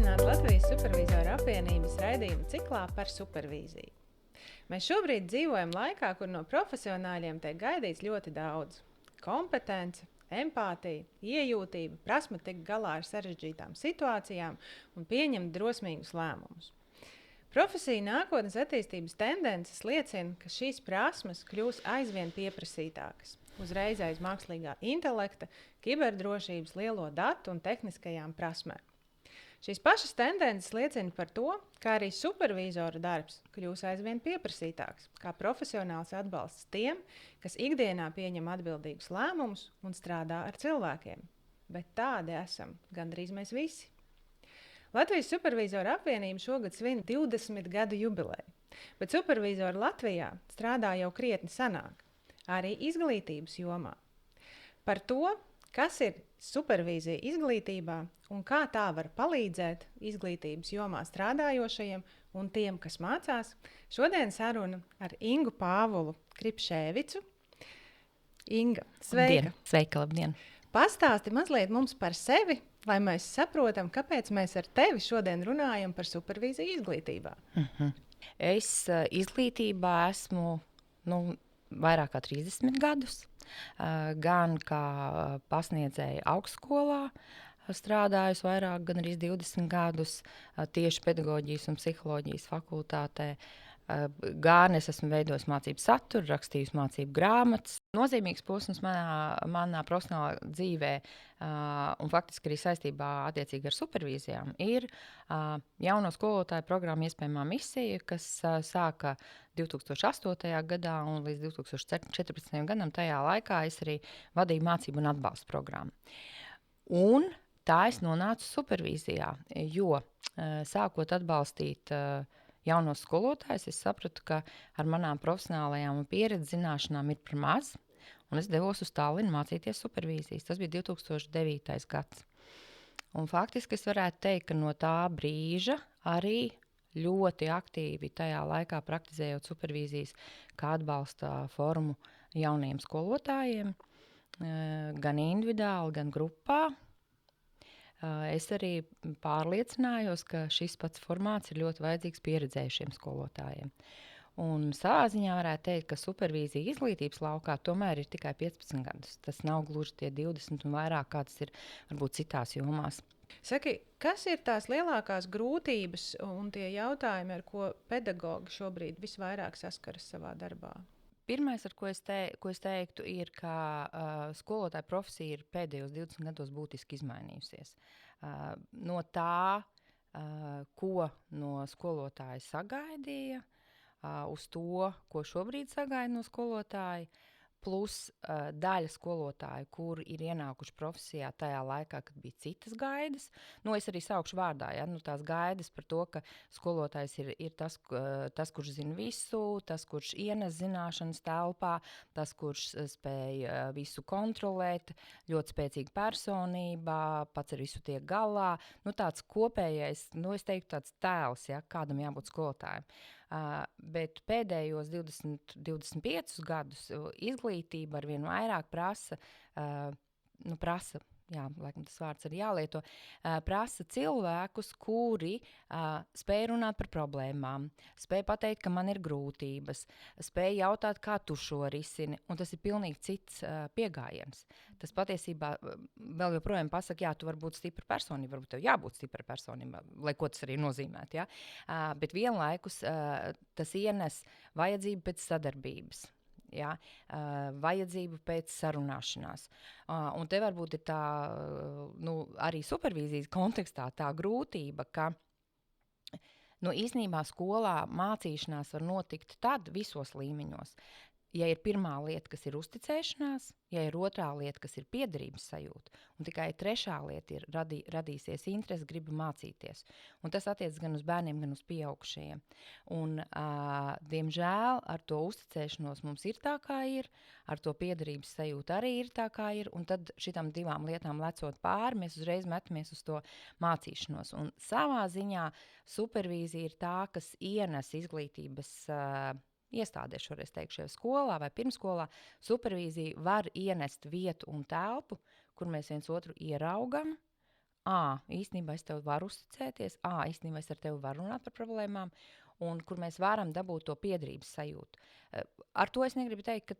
Sveicināti Latvijas Supervizoru apvienības raidījuma ciklā par supervīziju. Mēs šobrīd dzīvojam laikā, kur no profesionāļiem tiek gaidīts ļoti daudz. Kompetence, empātija, iejūtība, prasme tikt galā ar sarežģītām situācijām un pieņemt drosmīgus lēmumus. Profesija nākotnes attīstības tendences liecina, ka šīs prasmes kļūs aizvien pieprasītākas. Uzreiz aiz mākslīgā intelekta, kiberdrošības, lielo datu un tehniskajām prasmēm. Šīs pašas tendences liecina par to, ka arī supervīzora darbs kļūs aizvien pieprasītāks, kā profesionāls atbalsts tiem, kas ikdienā pieņem atbildīgus lēmumus un strādā ar cilvēkiem. Bet tādi esam gandrīz mēs visi. Latvijas Supervīzora apvienība šogad svin 20 gadu jubileju, bet supervīzori Latvijā strādā jau krietni senāk, arī izglītības jomā. Par to, kas ir supervīzija izglītībā un kā tā var palīdzēt izglītības jomā strādājošajiem un tiem, kas mācās, šodien saruna ar Ingu Pāvulu Kripšēvicu. Inga, sveika! Labdien. Sveika, labdien! Pastāsti mazliet mums par sevi, lai mēs saprotam, kāpēc mēs ar tevi šodien runājam par supervīziju izglītībā. Es izglītībā esmu vairāk kā 30 gadus, gan kā pasniedzēja augstskolā, strādājusi vairāk, gan arī 20 gadus tieši pedagoģijas un psiholoģijas fakultātē. Gan es esmu veidojis mācību saturu, rakstījusi mācību grāmatas. Nozīmīgs posms manā profesionālā dzīvē un faktiski arī saistībā attiecīgi ar supervīzijām ir jauno skolotāju programma Iespējamā misija, kas sāka 2008. gadā un līdz 2014. gadam. Tajā laikā es arī vadīju mācību un atbalstu programmu. Un tā es nonācu supervīzijā, jo sākot atbalstīt jaunos skolotājus, es sapratu, ka ar manām profesionālajām un pieredzes zināšanām ir par maz, un es devos uz Tallinu mācīties supervīzijas. Tas bija 2009. gads. Un faktiski es varētu teikt, ka no tā brīža arī ļoti aktīvi tajā laikā praktizējot supervīzijas kā atbalsta formu jauniem skolotājiem, gan individuāli, gan grupā. Es arī pārliecinājos, ka šis pats formāts ir ļoti vajadzīgs pieredzējušiem skolotājiem. Un savā ziņā varētu teikt, ka supervīzija izglītības laukā tomēr ir tikai 15 gadus. Tas nav gluži tie 20 un vairāk, kā tas ir varbūt citās jomās. Saki, kas ir tās lielākās grūtības un tie jautājumi, ar ko pedagogi šobrīd visvairāk saskaras savā darbā? Pirmais, ar ko es teiktu, ir, ka skolotāja profesija ir pēdējos 20 gados būtiski izmainījusies. No tā, ko no skolotāja sagaidīja, uz to, ko šobrīd sagaida no skolotāja, plus daļa skolotāju, kur ir ienākuši profesijā tajā laikā, kad bija citas gaidas. Es arī saukšu vārdā, tās gaidas par to, ka skolotājs ir tas, kurš zina visu, tas, kurš ienes zināšanas telpā, tas, kurš spēj visu kontrolēt, ļoti spēcīga personība, pats ar visu tiek galā. Tāds kopējais, es teiktu, tāds tēls, kādam jābūt skolotājiem. Bet pēdējos 20-25 gadus izglītība arvien vairāk prasa, laikam tas vārds arī jālieto, prasa cilvēkus, kuri spēj runāt par problēmām, spēj pateikt, ka man ir grūtības, spēj jautāt, kā tu šo risini, un tas ir pilnīgi cits pieejams. Tas patiesībā vēl joprojām pasaka, tu vari būt stipra personība, varbūt tev jābūt stipra personība, lai ko tas arī nozīmētu, bet vienlaikus tas ienes vajadzību pēc sadarbības. Vajadzību pēc sarunāšanās. Un te varbūt ir tā, arī supervīzijas kontekstā tā grūtība, ka īstenībā skolā mācīšanās var notikt tad visos līmeņos. Ja ir pirmā lieta, kas ir uzticēšanās, ja ir otrā lieta, kas ir piederības sajūta, un tikai trešā lieta ir radīsies interese, griba mācīties. Un tas attiecas gan uz bērniem, gan uz pieaugušajiem. Un, diemžēl, ar to uzticēšanos mums ir tā, kā ir, ar to piederības sajūtu arī ir tā, kā ir, un tad šitām divām lietām lecot pāri, mēs uzreiz metamies uz to mācīšanos. Un savā ziņā supervīzija ir tā, kas ienes izglītības iestādē, šoreiz teikšu, skolā vai pirmskolā, supervīzija var ienest vietu un telpu, kur mēs viens otru ieraugam, īstenībā es tev varu uzticēties, īstenībā es ar tevi varu runāt par problēmām, un kur mēs varam dabūt to piederības sajūtu. Ar to es negribu teikt, ka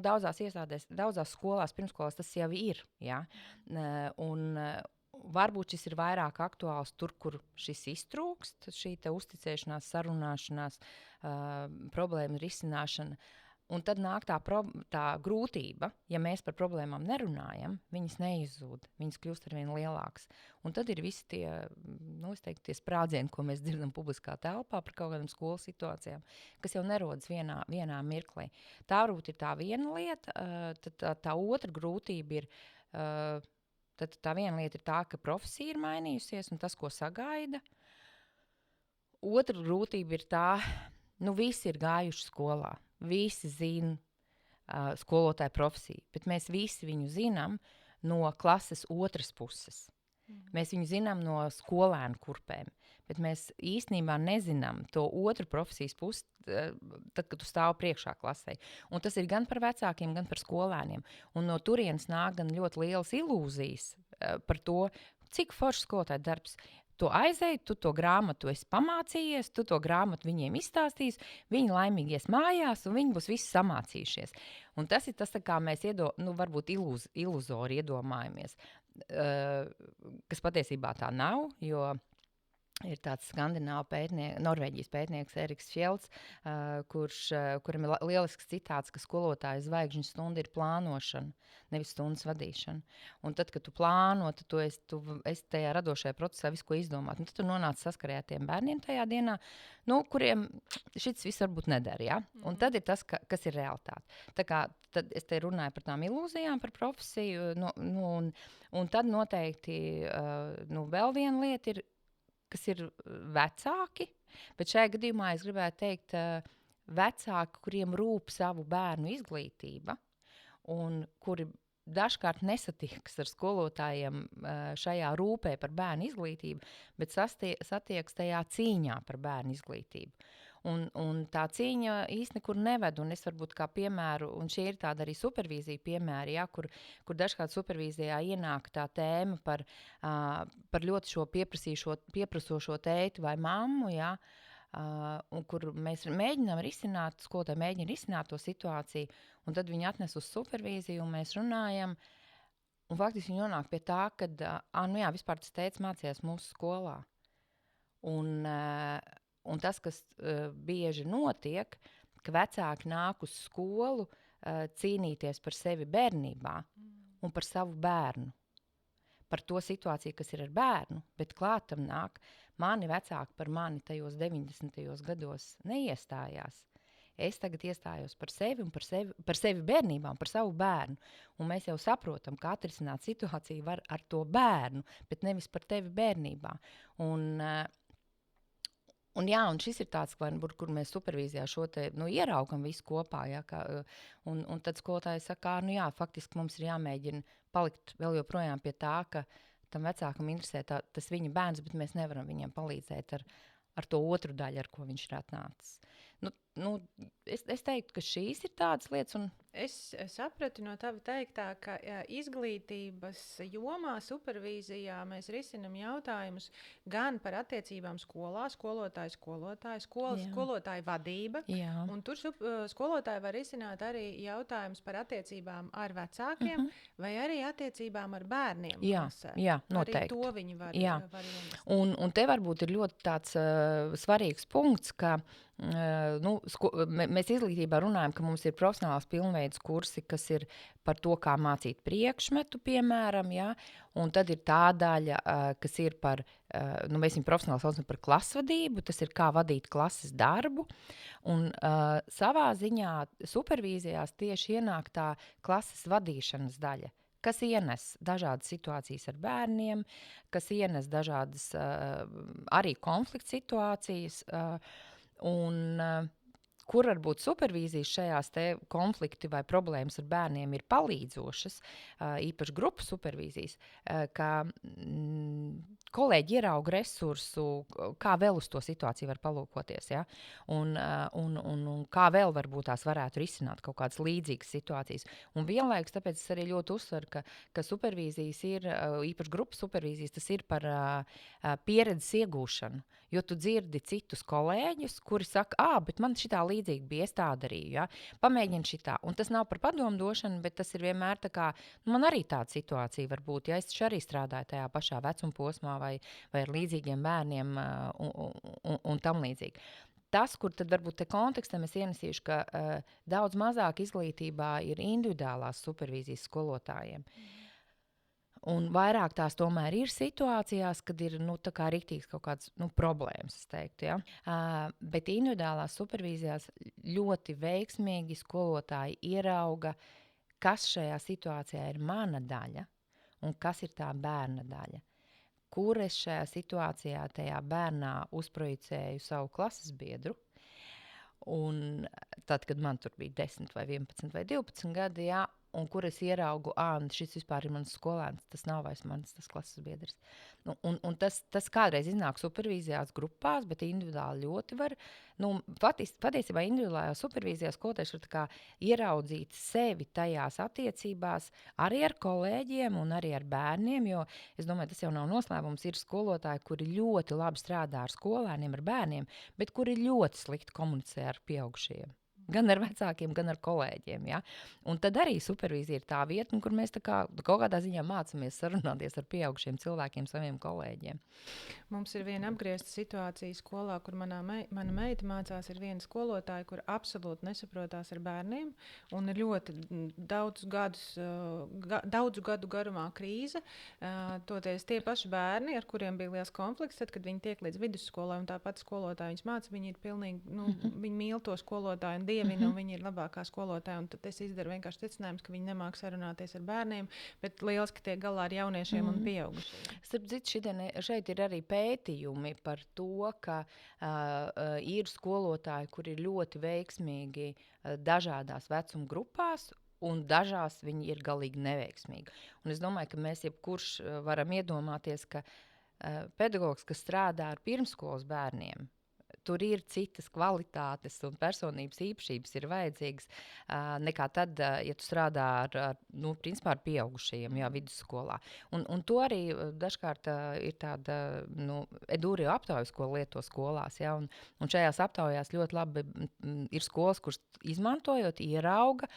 daudzās iestādēs, daudzās skolās, pirmskolās tas jau ir, ja? Un varbūt šis ir vairāk aktuāls tur, kur šis iztrūkst, šī te uzticēšanās, sarunāšanās, problēmu risināšana. Un tad nāk tā grūtība, ja mēs par problēmām nerunājam, viņas neizzūd, viņas kļūst arvien lielākas. Un tad ir visi tie, tie sprādzieni, ko mēs dzirdam publiskā telpā par kaut kādām skolas situācijām, kas jau nerodas vienā mirklī. Tā varbūt ir tā viena lieta, tad tā otra grūtība ir, tad tā viena lieta ir tā, ka profesija ir mainījusies un tas, ko sagaida. Otra grūtība ir tā, visi ir gājuši skolā. Visi zina skolotāju profesiju, bet mēs visi viņu zinām no klases otras puses. Mēs viņu zinām no skolēnu kurpēm, bet mēs īstenībā nezinām to otru profesijas pusi, tad, kad tu stāv priekšā klasē. Un tas ir gan par vecākiem, gan par skolēniem. Un no turienes nāk gan ļoti lielas ilūzijas par to, cik foršs skolotāja darbs. Tu aizēji, tu to grāmatu esi pamācījies, tu to grāmatu viņiem izstāstīsi, viņi laimīgi ies mājās un viņi būs visi samācījušies. Un tas ir tas, kā mēs varbūt iluzori iedomājamies, kas patiesībā tā nav, jo ir tāds Norvēģijas pētnieks Eriks Fjelds, kuram ir lielisks citāts, ka skolotāja zvaigžņu stunda ir plānošana, nevis stundas vadīšana. Un tad, kad tu plāno, tad tu esi tajā radošajā procesā visu, ko izdomāt. Un tad tu nonāc saskarē ar tiem bērniem tajā dienā, kuriem šis viss varbūt nedara. Ja? Un tad ir tas, kas ir realitāte. Tā kā tad es te runāju par tām ilūzijām, par profesiju, un tad noteikti vēl viena lieta ir, kas ir vecāki, bet šajā gadījumā es gribētu teikt vecāki, kuriem rūp savu bērnu izglītība un kuri dažkārt nesatiekas ar skolotājiem šajā rūpē par bērnu izglītību, bet satiekas tajā cīņā par bērnu izglītību. Un tā cīņa īsti nekur neved, un es varbūt kā piemēru, un šie ir tāda arī supervīzija piemēri, ja, kur dažkārt supervīzijā ienāk tā tēma par ļoti šo pieprasošo tēti vai mammu, ja, un kur mēs mēģinām risināt, skolotāji mēģina risināt to situāciju, un tad viņi atnes uz supervīziju, un mēs runājam, un faktiski viņi nonāk pie tā, ka, vispār tas tētis mācījās mūsu skolā. Un tas, kas bieži notiek, ka vecāki nāk uz skolu cīnīties par sevi bērnībā un par savu bērnu. Par to situāciju, kas ir ar bērnu, bet klātam nāk, mani vecāki par mani tajos 90. gados neiestājās. Es tagad iestājos par sevi un par sevi bērnībā un par savu bērnu. Un mēs jau saprotam, ka atrisināt situāciju var ar to bērnu, bet nevis par tevi bērnībā. Un šis ir tāds, kur mēs supervīzijā šo te ieraugam visu kopā. Ja, un tad skolotāji saka, faktiski mums ir jāmēģina palikt vēl joprojām pie tā, ka tam vecākam interesē tas viņa bērns, bet mēs nevaram viņam palīdzēt ar to otru daļu, ar ko viņš ir atnācis. Es teiktu, ka šīs ir tādas lietas. Es sapratu no tava teiktā, ka izglītības jomā, supervīzijā mēs risinam jautājumus gan par attiecībām skolā, skolotāju vadība. Jā. Un tur skolotāji var risināt arī jautājumus par attiecībām ar vecākiem vai arī attiecībām ar bērniem. Jā, noteikti. Arī to viņi var iemest. Un te varbūt ir ļoti tāds svarīgs punkts, ka mēs izglītībā runājam, ka mums ir profesionālās pilnveidas kursi, kas ir par to, kā mācīt priekšmetu, piemēram, ja? Un tad ir tā daļa, kas ir par, mēs viņu profesionāli saucam par klasvadību, tas ir kā vadīt klases darbu, un savā ziņā supervīzijās tieši ienāk tā klases vadīšanas daļa, kas ienes dažādas situācijas ar bērniem, kas ienes dažādas arī konflikta situācijas, un kur varbūt supervīzijas šajās te konflikti vai problēmas ar bērniem ir palīdzošas, īpaši grupu supervīzijas, kolēģi ierauga resursu, kā vēl uz to situāciju var palūkoties, ja? Un kā vēl varbūt tās varētu risināt kaut kādas līdzīgas situācijas. Un vienlaikus tāpēc es arī ļoti uzsveru, ka supervīzijas ir, īpaši grupas supervīzijas, tas ir par pieredzes iegūšanu. Jo tu dzirdi citus kolēģus, kuri saka, bet man šitā līdzīgi bija, es tā darīju, ja? Pamēģini šitā. Un tas nav par padomu došanu, bet tas ir vienmēr tā kā, man arī tāda situācija var būt, ja es arī strādāju tajā pašā vecuma posmā vai ar līdzīgiem bērniem un tam līdzīgi. Tas, kur tad varbūt te kontekstā mēs ienesīšu, ka daudz mazāk izglītībā ir individuālās supervīzijas skolotājiem. Un vairāk tās tomēr ir situācijās, kad ir tā kā riktīgs kaut kāds problēmas, es teiktu. Ja? Bet individuālās supervīzijās ļoti veiksmīgi skolotāji ierauga, kas šajā situācijā ir mana daļa un kas ir tā bērna daļa. Kur es šajā situācijā tajā bērnā uzprojicēju savu klases biedru. Un tad, kad man tur bija 10 vai 11 vai 12 gadi, jā, un kur es ieraugu, šis vispār ir mans skolēns, tas nav vairs mans tas klases biedrs. Un tas kādreiz iznāk supervīzijās grupās, bet individuāli ļoti var. Patiesībā individuālajā supervīzijā skolotājs var tā kā ieraudzīt sevi tajās attiecībās arī ar kolēģiem un arī ar bērniem, jo es domāju, tas jau nav noslēpums, ir skolotāji, kuri ļoti labi strādā ar skolēniem, ar bērniem, bet kuri ļoti slikti komunicē ar pieaugušajiem. Gan ar vecākiem, gan ar kolēģiem. Ja? Un tad arī supervīzija ir tā vieta, kur mēs kaut kādā ziņā mācāmies sarunāties ar pieaugušiem cilvēkiem, saviem kolēģiem. Mums ir viena apgriezta situācija skolā, kur mana meita mācās, ir viena skolotāja, kur absolūti nesaprotās ar bērniem, un ir ļoti daudzu gadu garumā krīze. Toties tie paši bērni, ar kuriem bija liels konflikts, tad, kad viņi tiek līdz vidusskolai, un tāpat skolotāji viņus māca, viņi ir pilnīgi, viņi mīl to skolotāju un dievina, un viņi ir labākā skolotāja, un tad es izdaru vienkārši secinājumus, ka viņi nemāk sarunāties ar bērniem, bet lieliski tiek galā ar jauniešiem un pieaugušiem. Starp citu, šeit ir arī pētījumi par to, ka ir skolotāji, kuri ir ļoti veiksmīgi dažādās vecuma grupās, un dažās viņi ir galīgi neveiksmīgi. Un es domāju, ka mēs jebkurš varam iedomāties, ka pedagogs, kas strādā ar pirmskolas bērniem, tur ir citas kvalitātes un personības īpašības ir vajadzīgas nekā tad, ja tu strādā principā ar pieaugušajiem, jā, vidusskolā. Un to arī dažkārt ir tāda, edūrio aptaujas, ko lieto skolās, jā, un šajās aptaujās ļoti labi ir skolas, kuras izmantojot, ierauga,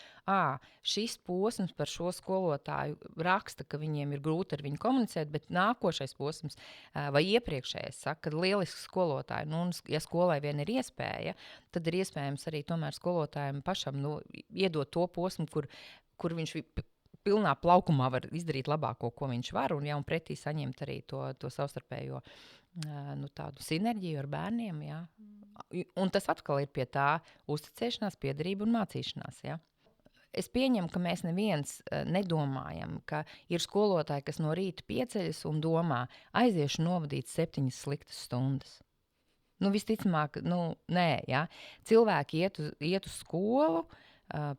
šis posms par šo skolotāju raksta, ka viņiem ir grūti ar viņu komunicēt, bet nākošais posms vai iepriekšējais saka, ka lieliski skolotāji, un ja skolai vien ir iespēja, tad ir iespējams arī tomēr skolotājiem pašam iedot to posmu, kur viņš pilnā plaukumā var izdarīt labāko, ko viņš var, un pretī saņemt arī to savstarpējo tādu sinerģiju ar bērniem. Jā. Un tas atkal ir pie tā uzticēšanās, piederība un mācīšanās. Jā. Es pieņemu, ka mēs neviens nedomājam, ka ir skolotāji, kas no rīta pieceļas un domā, aiziešu novadīt 7 sliktas stundas. Visticamāk, nē, ja? Cilvēki iet uz skolu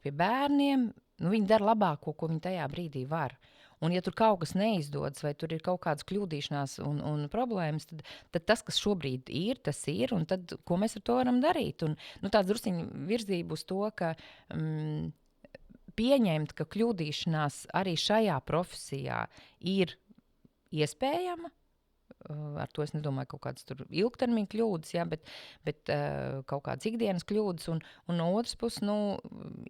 pie bērniem, viņi dara labāko, ko viņi tajā brīdī var. Un ja tur kaut kas neizdodas, vai tur ir kaut kādas kļūdīšanās un problēmas, tad tas, kas šobrīd ir, tas ir, un tad, ko mēs ar to varam darīt? Un tāds drusciņu virzību uz to, ka pieņemt, ka kļūdīšanās arī šajā profesijā ir iespējama. Ar to es nedomāju kaut kādas tur ilgtermiņa kļūdas, ja, bet kaut kādas ikdienas kļūdas. Un no otras puses,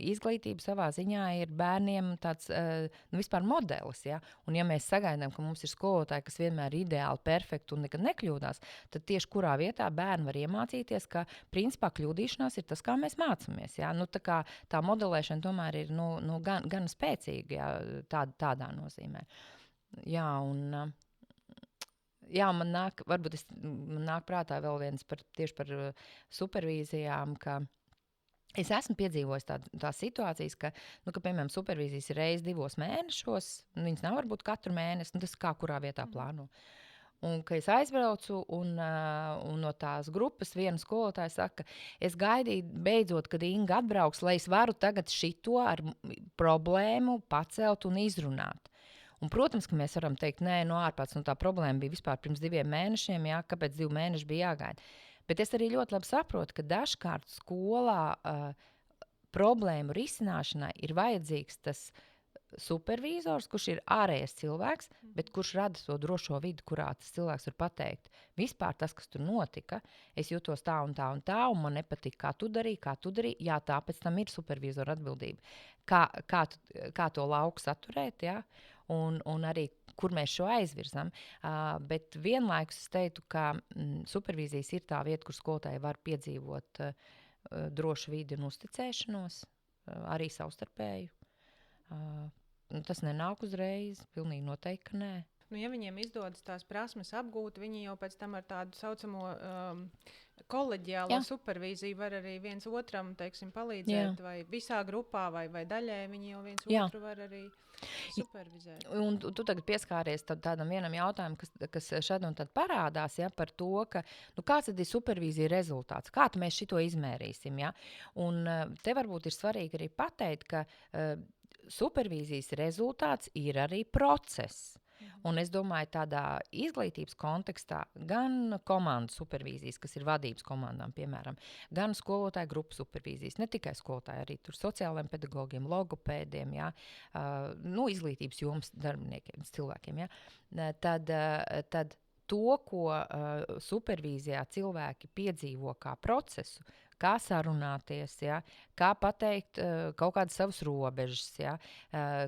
izglītība savā ziņā ir bērniem tāds vispār modelis. Ja. Un ja mēs sagaidām, ka mums ir skolotāji, kas vienmēr ir ideāli, perfekti un nekad nekļūdās, tad tieši kurā vietā bērni var iemācīties, ka principā kļūdīšanās ir tas, kā mēs mācāmies. Ja. Tā modelēšana tomēr ir gan spēcīga, ja, tādā nozīmē. Jā, un... Jā, man nāk prātā vēl viens tieši par supervīzijām, ka es esmu piedzīvojis tās situācijas, ka, piemēram, supervīzijas ir reiz 2 mēnešos, viņas nav varbūt katru mēnesi, tas kā kurā vietā plāno. Un, ka es aizbraucu un no tās grupas viena skolotāja saka, es gaidīju beidzot, kad Inga atbrauks, lai es varu tagad šito ar problēmu pacelt un izrunāt. Un, protams, ka mēs varam teikt, nē, no ārpats, tā problēma bija vispār pirms 2 mēnešiem, jā, kāpēc 2 mēneši bija jāgaida. Bet es arī ļoti labi saprotu, ka dažkārt skolā problēmu risināšanai ir vajadzīgs tas supervizors, kurš ir ārējais cilvēks, bet kurš rada to drošo vidi, kurā tas cilvēks var pateikt. Vispār tas, kas tur notika, es jūtos tā un tā un tā, un man nepatīk, kā tu darīji. Jā, tāpēc tam ir supervizora atbildība. Kā to lauku saturēt, ja? Un arī, kur mēs šo aizvirzam. Bet vienlaikus es teiktu, ka supervīzijas ir tā vieta, kur skolotāji var piedzīvot drošu vidi un uzticēšanos, arī savstarpēju. Tas nenāk uzreiz, pilnīgi noteikti, ka nē. Ja viņiem izdodas tās prasmes apgūt, viņi jau pēc tam ar tādu saucamo koleģiālo supervīziju var arī viens otram, teiksim, palīdzēt, vai visā grupā, vai daļai viņi jau viens otru var arī supervizēt. Un tu tagad pieskāries tādam vienam jautājumam, kas šad un tad parādās, ja, par to, ka, kāds tad ir supervīzija rezultāts, kā mēs šito izmērīsim, ja? Un te varbūt ir svarīgi arī pateikt, ka supervīzijas rezultāts ir arī process. Un es domāju, tādā izglītības kontekstā gan komandu supervīzijas, kas ir vadības komandām, piemēram, gan skolotāju grupu supervīzijas, ne tikai skolotāji, arī tur sociālajiem pedagogiem, logopēdiem, ja, izglītības jomas darbiniekiem, cilvēkiem, ja, tad to, ko supervīzijā cilvēki piedzīvo kā procesu, kā sarunāties, ja, kā pateikt kaut kādas savas robežas, ja,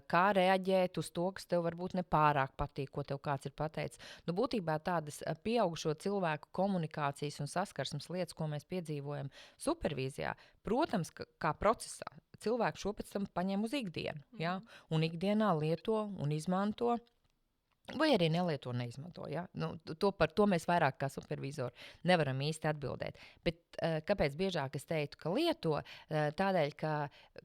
kā reaģēt uz to, kas tev varbūt nepārāk patīk, ko tev kāds ir pateicis. Būtībā tādas pieaugušo cilvēku komunikācijas un saskarsmes lietas, ko mēs piedzīvojam supervīzijā, protams, kā procesā cilvēku šo pēc tam paņem uz ikdienu, ja, un ikdienā lieto un izmanto. Vai arī nelieto, neizmanto. Ja? Par to mēs vairāk kā supervizori nevaram īsti atbildēt. Bet kāpēc biežāk es teiktu, ka lieto? Tādēļ, ka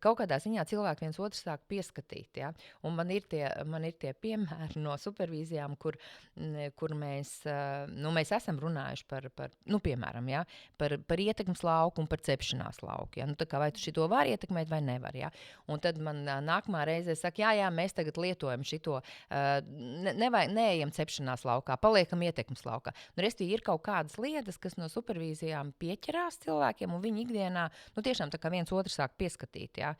kaut kādā ziņā cilvēki viens otru sāk pieskatīt. Ja? Un man ir tie piemēri no supervīzijām, kur mēs esam runājuši par piemēram, ja? par ietekmes lauku un par cepšanās lauku. Ja? Tā kā vai tu šito var ietekmēt vai nevar. Ja? Un tad man nākamā reize saka, jā, mēs tagad lietojam šito neejam cepšanās laukā, paliekam ietekmes laukā. Restīvi ir kaut kādas lietas, kas no supervīzijām pieķerās cilvēkiem, un viņi ikdienā, tiešām tā kā viens otru sāk pieskatīt, jā.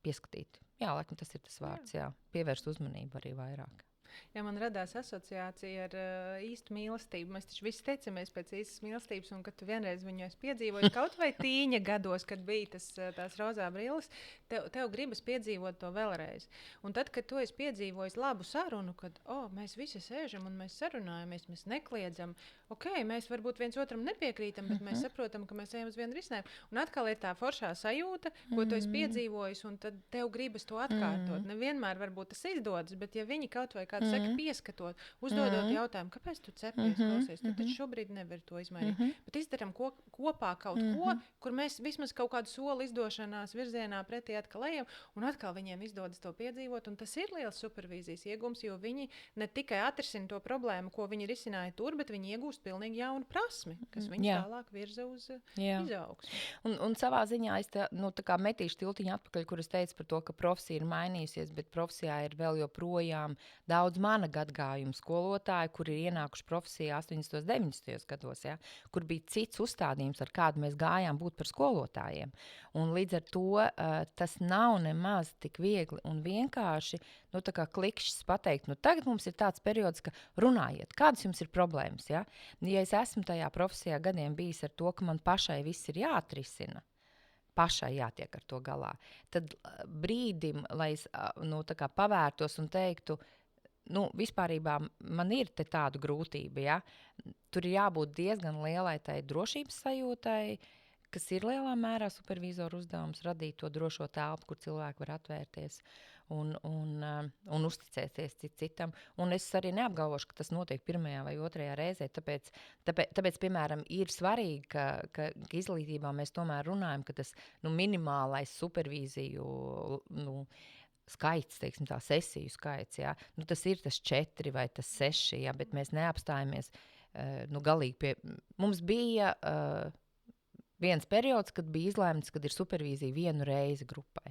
Pieskatīt. Jā, laikam tas ir tas vārds, jā. Pievērst uzmanību arī vairāk. Ja man radās asociācija ar īstu mīlestību, mēs taču visi teicamies pēc īstas mīlestības, un kad tu vienreiz viņu esi piedzīvojis kaut vai tīņa gados, kad bija tās rozā brilles, tev gribas piedzīvot to vēlreiz. Un tad, kad tu esi piedzīvojis labu sarunu, kad mēs visi sēžam un mēs sarunājamies, mēs nekliedzam, mēs varbūt viens otram nepiekrītam, bet mēs saprotam, ka mēs ejam uz vienu risinājumu. Un atkal ir tā foršā sajūta, ko tu esi piedzīvojis, un tad tev gribas to atkārtot. Nevienmēr varbūt tas izdodas, bet ja viņi kaut vai saka, pieskatot, uzdodot jautājumu, kāpēc tu cepies, klausies, tu taču šobrīd nevari to izmainīt. Bet izdaram kopā kaut ko, kur mēs vismaz kaut kādu soli izdošanās virzienā pretī atkal ejam, un atkal viņiem izdodas to piedzīvot, un tas ir liels supervīzijas iegums, jo viņi ne tikai atrisina to problēmu, ko viņi risināja tur, bet viņi iegūst pilnīgi jaunu prasmi, kas viņi tālāk virza uz izaugsmi. Un savā ziņā es tā kā metīšu tiltiņu atpakaļ, kur es teicu par to, ka profesija ir mainījusies, bet profesijā ir vēl joprojām daudz mana gadgājuma skolotāji, kuri ir ienākuši profesijā 80. 90. gados, ja, kur bija cits uzstādījums, ar kādu mēs gājām būt par skolotājiem. Un līdz ar to tas nav nemaz tik viegli un vienkārši, tā kā klikšķis pateikt, tagad mums ir tāds periods, ka runājiet, kādas jums ir problēmas, ja? Ja es esmu tajā profesijā gadiem bijis ar to, ka man pašai viss ir jāatrisina, pašai jātiek ar to galā, tad brīdim, lai es tā kā pavērtos un teiktu, vispārībā man ir tāda grūtība, ja? Tur ir jābūt diezgan lielai tai drošības sajūtai, kas ir lielā mērā supervizoru uzdevums radīt to drošo telpu, kur cilvēki var atvērties un uzticēties citam. Un es arī neapgalvošu, ka tas notiek pirmajā vai otrajā reizē. Tāpēc piemēram, ir svarīgi, ka izglītībā mēs tomēr runājam, ka tas minimālais supervīziju skaits, teiksim tā, sesiju skaits, jā. Tas ir tas 4 vai tas 6, jā, bet mēs neapstājamies galīgi pie... Mums bija viens periods, kad bija izlēmts, kad ir supervīzija 1 reizi grupai.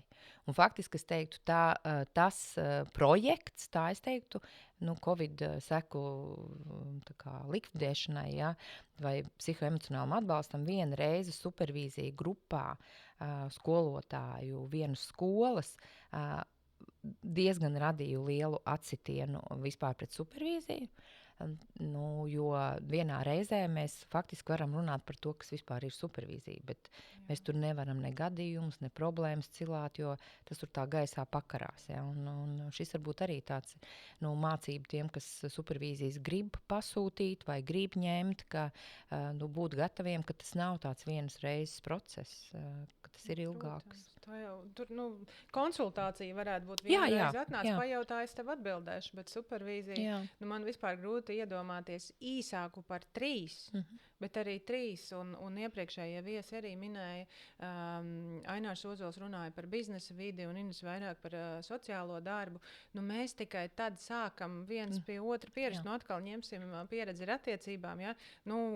Un faktiski, es teiktu, tas projekts, tā es teiktu, Covid seku likvidēšanai, ja, vai psihoemocionālam atbalstam viena reize supervīzija grupā skolotāju vienas skolas diezgan radīju lielu atsitienu vispār pret supervīziju. Jo vienā reizē mēs faktiski varam runāt par to, kas vispār ir supervīzija, bet mēs tur nevaram ne gadījumus, ne problēmas cilāt, jo tas tur tā gaisā pakarās. Ja? Un šis varbūt arī tāds mācība tiem, kas supervīzijas grib pasūtīt vai grib ņemt, ka būt gataviem, ka tas nav tāds vienas reizes process, ka tas ir ilgāks. Tā jau, tur, konsultācija varētu būt viena reize atnāc, pajautājis, tev atbildēšu, bet supervīzija, man vispār grūti iedomāties īsāku par 3, bet arī 3, un iepriekšējie viesi arī minēja, Ainārs Ozols runāja par biznesa vidi un Ines vairāk par sociālo darbu. Mēs tikai tad sākam viens pie otra pierast, atkal ņemsim pieredzi ar attiecībām, ja?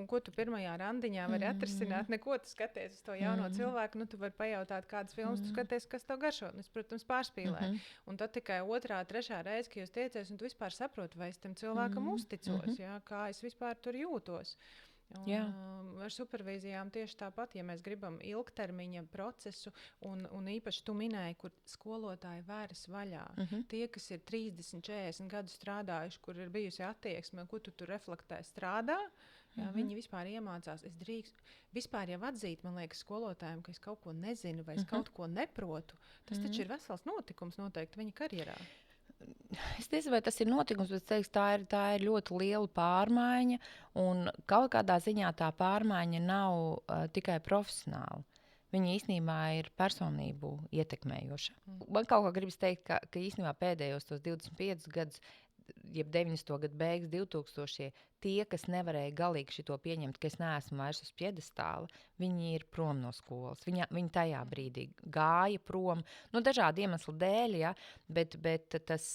Ko tu pirmajā randiņā vari atrisināt, neko tu skaties uz to jauno cilvēku, tu vari pajautāt, kādas filmas tu skaties, kas tev garšo, es, protams, pārspīlēju. Un tad tikai 2., 3. reize, ka jūs tiecies, un tu vispār saproti, vai es tam cilvēkam uzticos, ja? Kā es vispār tur jūtos. Ar supervīzijām tieši tāpat, ja mēs gribam ilgtermiņa procesu, un īpaši tu minēji, kur skolotāji vēras vaļā. Tie, kas ir 30, 40 gadu strādājuši, kur ir bijusi attieksme, ko tu tur reflektē strādā, viņi vispār iemācās. Es drīkstu vispār jau atzīt, man liekas, skolotājiem, ka es kaut ko nezinu vai es kaut ko neprotu. Tas taču ir vesels notikums noteikti viņa karjerā. Es nezinu, vai tas ir notikums, bet teiks, tā ir ļoti liela pārmaiņa, un kaut kādā ziņā tā pārmaiņa nav tikai profesionāla. Viņa īstenībā ir personību ietekmējoša. Man kaut kā gribas teikt, ka īstenībā pēdējos tos 25 gadus, jeb 90. gadu beigas, 2000. Tie, kas nevarēja galīgi šito pieņemt, ka es neesmu vairs uz piedestāla, viņi ir prom no skolas. Viņi tajā brīdī gāja prom, dažādu iemeslu dēļ, ja, bet tas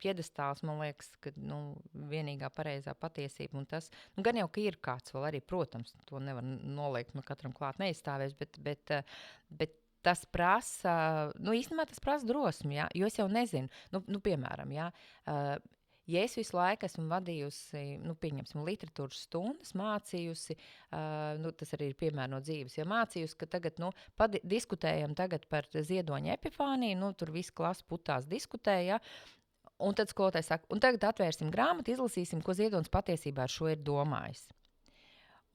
piedestāls, man liekas, ka vienīgā pareizā patiesība, un tas, gan jau, ka ir kāds vēl arī, protams, to nevar noliekt, katram klāt neizstāvēs, bet tas prasa, īstenībā tas prasa drosmi, ja, jo es jau nezinu, piemēram, ja, ja es visu laiku esmu vadījusi, pieņemsim, literatūras stundas, mācījusi, tas arī ir piemēra no dzīves, ja mācījusi, ka tagad, diskutējam tagad par Ziedoņa epifāniju, tur visi klasi putās diskutēja, un tad skolotājs saka, un tagad atvērsim grāmatu, izlasīsim, ko Ziedonis patiesībā ar šo ir domājis.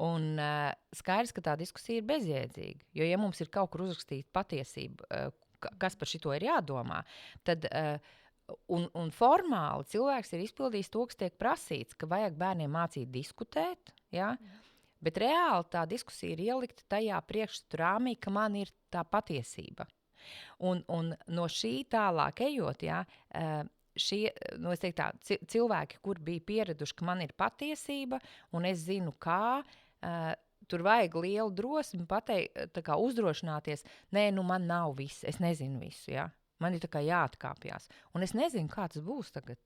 Un skaidrs, ka tā diskusija ir bezjēdzīga, jo ja mums ir kaut kur uzrakstīta patiesība, kas par šito ir jādomā, tad un formāli cilvēks ir izpildījis to, kas tiek prasīts, ka vajag bērniem mācīt diskutēt, ja? Bet reāli tā diskusija ir ielikta tajā priekšstatu rāmī, ka man ir tā patiesība. Un no šī tālāk ejot, ja, šie, es teiktu tā, cilvēki, kur bija pieraduši, ka man ir patiesība, un es zinu, kā, tur vajag lielu drosmi pateikt, tā kā uzdrošināties, man nav viss, es nezinu visu, ja? Man ir tā kā jāatkāpjās. Un es nezinu, kā tas būs tagad,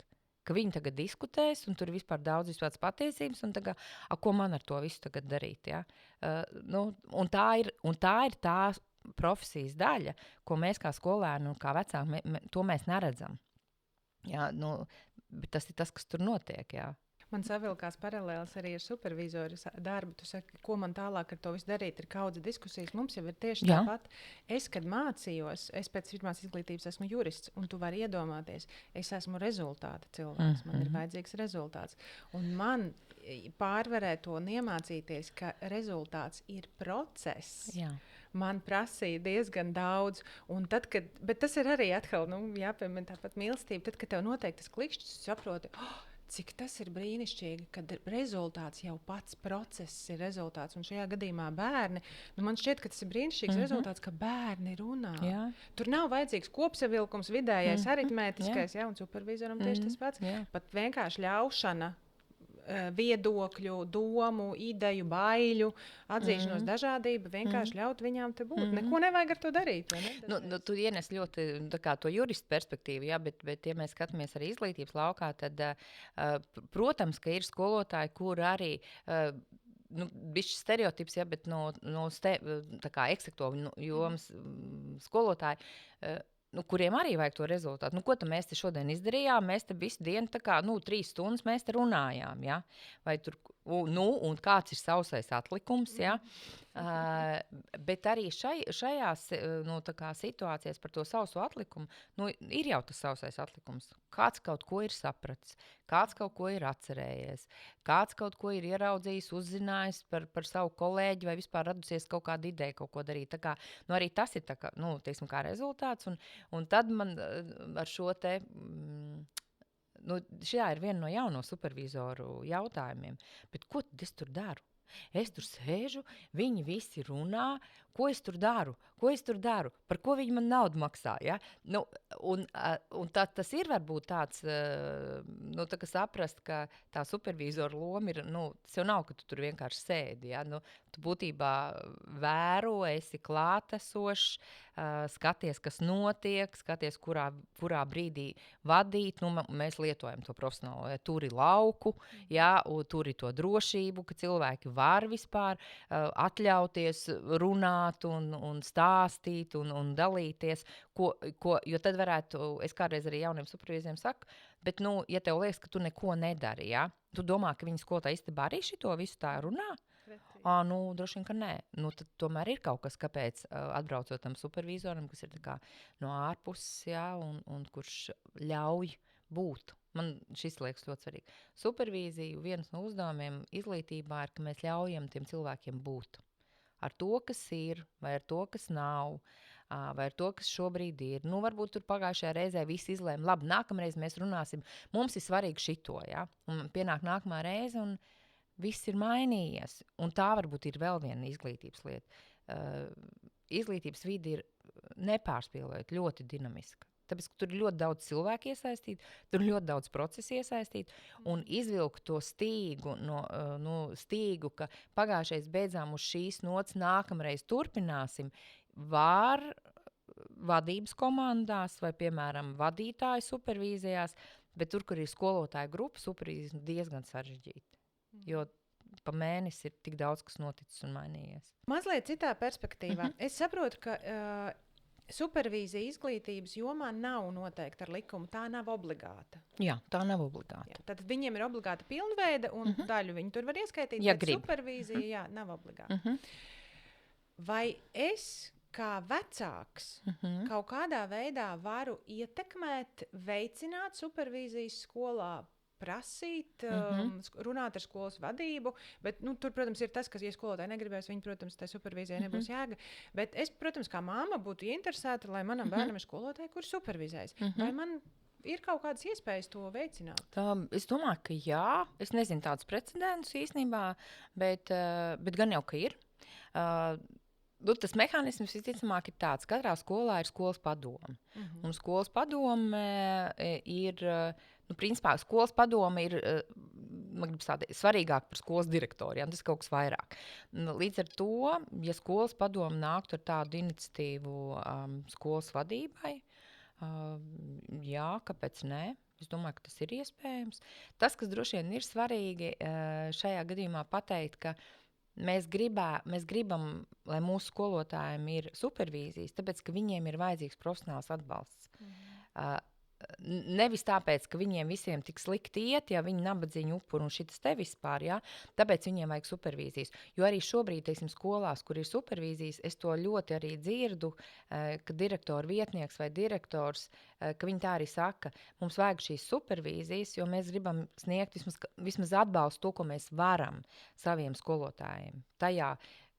ka viņi tagad diskutēs, un tur vispār daudz vispār patiesības, un tagad, ko man ar to visu tagad darīt, ja? Un tā ir tā profesijas daļa, ko mēs kā skolēni un kā vecāki, to mēs neredzam. Jā, bet tas ir tas, kas tur notiek, jā. Man savilkās paralēlis arī ar supervizoru darbu. Tu saki, ko man tālāk ar to visu darīt, ir kaudze diskusijas. Mums jau ir tieši tāpat. Es, kad mācījos, es pēc pirmās izglītības esmu jurists, un tu vari iedomāties, es esmu rezultāta cilvēks, man ir vajadzīgs rezultāts. Un man pārvarēt to un iemācīties, ka rezultāts ir process. Jā. Man prasīja diezgan daudz, un tad, bet tas ir arī atkal, jāpiemina tāpat mīlestība, tad, kad tev noteikti tas klikšķis, tu saproti, cik tas ir brīnišķīgi, kad rezultāts jau pats process ir rezultāts, un šajā gadījumā bērni, man šķiet, ka tas ir brīnišķīgs rezultāts, ka bērni runā. Jā. Tur nav vajadzīgs kopsavilkums, vidējais, aritmētiskais, un supervizoram tieši tas pats, pat vienkārši ļaušana, viedokļu, domu, ideju, baiļu, atzīšanos dažādību, vienkārši ļaut viņām te būt. Neko nevajag ar to darīt. Tu ienes ļoti to juristu perspektīvu, jā, bet ja mēs skatāmies arī izglītības laukā, tad, protams, ka ir skolotāji, kur arī bišķi stereotips, ja, bet tā kā eksektovi jomas skolotāji, kuriem arī vajag to rezultātu. Ko tad mēs te šodien izdarījām? Mēs te visu dienu, 3 stundas mēs te runājām, ja? Vai tur, un kāds ir sausais atlikums, ja? Bet arī šajās situācijās par to sauso atlikumu, ir jau tas sausais atlikums. Kāds kaut ko ir sapratis, kāds kaut ko ir atcerējies, kāds kaut ko ir ieraudzījis, uzzinājis par savu kolēģi vai vispār radusies kaut kāda ideja kaut ko darīt. Tā kā, arī tas ir tā kā, teiksim, kā rezultāts. Un tad man ar šo te, šajā ir viena no jauno supervizoru jautājumiem, bet ko tad es tur daru? Es tur sēžu, viņi visi runā, ko es tur daru, par ko viņi man naudu maksā, ja? Un tas ir varbūt tāds, tā kā saprast, ka tā supervizora loma ir, tas jau nav, ka tu tur vienkārši sēdi, ja? Tu būtībā vēro, esi klātesošs, skaties, kas notiek, skaties, kurā brīdī vadīt, mēs lietojam to profesionālo, ja? Turi lauku, ja? Turi to drošību, ka cilvēki var vispār atļauties runāt un stāstīt un dalīties, jo tad varētu, es kādreiz arī jauniem supervīziem saku, bet, ja tev liekas, ka tu neko nedari, ja? Tu domā, ka viņi skolotāji istabā arī šito visu tā runā? Droši vien, ka nē. Tad tomēr ir kaut kas, kāpēc atbraucot tam supervizoram, kas ir tā kā no ārpuses, ja? un kurš ļauj būt. Man šis liekas ļoti svarīgi. Supervīzija, viens no uzdevumiem izglītībā ir, ka mēs ļaujam tiem cilvēkiem būt. Ar to, kas ir, vai ar to, kas nav, vai ar to, kas šobrīd ir. Varbūt tur pagājušajā reizē visi izlēma, labi, nākamreiz mēs runāsim, mums ir svarīgi šito, ja? Un pienāk nākamā reize, un viss ir mainījies. Un tā varbūt ir vēl viena izglītības lieta. Izglītības vide ir nepārspīlējot ļoti dinamiska. Tāpēc, ka tur ir ļoti daudz cilvēku iesaistīti, tur ir ļoti daudz procesu iesaistīti, un izvilkt to stīgu, stīgu, ka pagājušais beidzām uz šīs nots, nākamreiz turpināsim, var vadības komandās vai, piemēram, vadītāju supervīzijās, bet tur, kur ir skolotāju grupa, supervīzijas diezgan sarežģīti, jo pa mēnesi ir tik daudz, kas noticis un mainījies. Mazliet citā perspektīvā. Es saprotu, ka supervīzija izglītības jomā nav noteikta ar likumu. Tā nav obligāta. Jā, tā nav obligāta. Jā, tad viņiem ir obligāta pilnveida, un daļu viņi tur var ieskaitīt, ja bet grib. Supervīzija nav obligāta. Vai es kā vecāks kaut kādā veidā varu ietekmēt, veicināt supervīzijas skolā, prasīt, runāt ar skolas vadību, bet tur, protams, ir tas, ka, ja skolotāji negribēs, viņi, protams, tai supervīzijai nebūs jēga, bet es, protams, kā māma būtu ieinteresēta, lai manam bērnam ir skolotāji, kur supervizēs. Vai man ir kaut kādas iespējas to veicināt? Es domāju, ka jā. Es nezinu tādus precedentus īstenībā, bet gan jau, ka ir. Tas mehānisms visticamāk ir tāds, katrā skolā ir skolas padome. Un skolas padome ir, principā, skolas padome ir, man gribas tādi, svarīgāk par skolas direktoriem, tas ir kaut kas vairāk. Līdz ar to, ja skolas padome nāktu ar tādu iniciatīvu skolas vadībai, jā, kāpēc nē? Es domāju, ka tas ir iespējams. Tas, kas droši vien ir svarīgi šajā gadījumā pateikt, ka mēs gribam, lai mūsu skolotājiem ir supervīzijas, tāpēc, ka viņiem ir vajadzīgs profesionāls atbalsts. Nevis tāpēc, ka viņiem visiem tik slikti iet, ja viņi nabadzīņu upuri un šitas te vispār, ja? Tāpēc viņiem vajag supervīzijas. Jo arī šobrīd, teiksim, skolās, kur ir supervīzijas, es to ļoti arī dzirdu, ka direktora vietnieks vai direktors, ka viņi tā arī saka, mums vajag šīs supervīzijas, jo mēs gribam sniegt vismaz atbalstu to, ko mēs varam saviem skolotājiem. Tajā,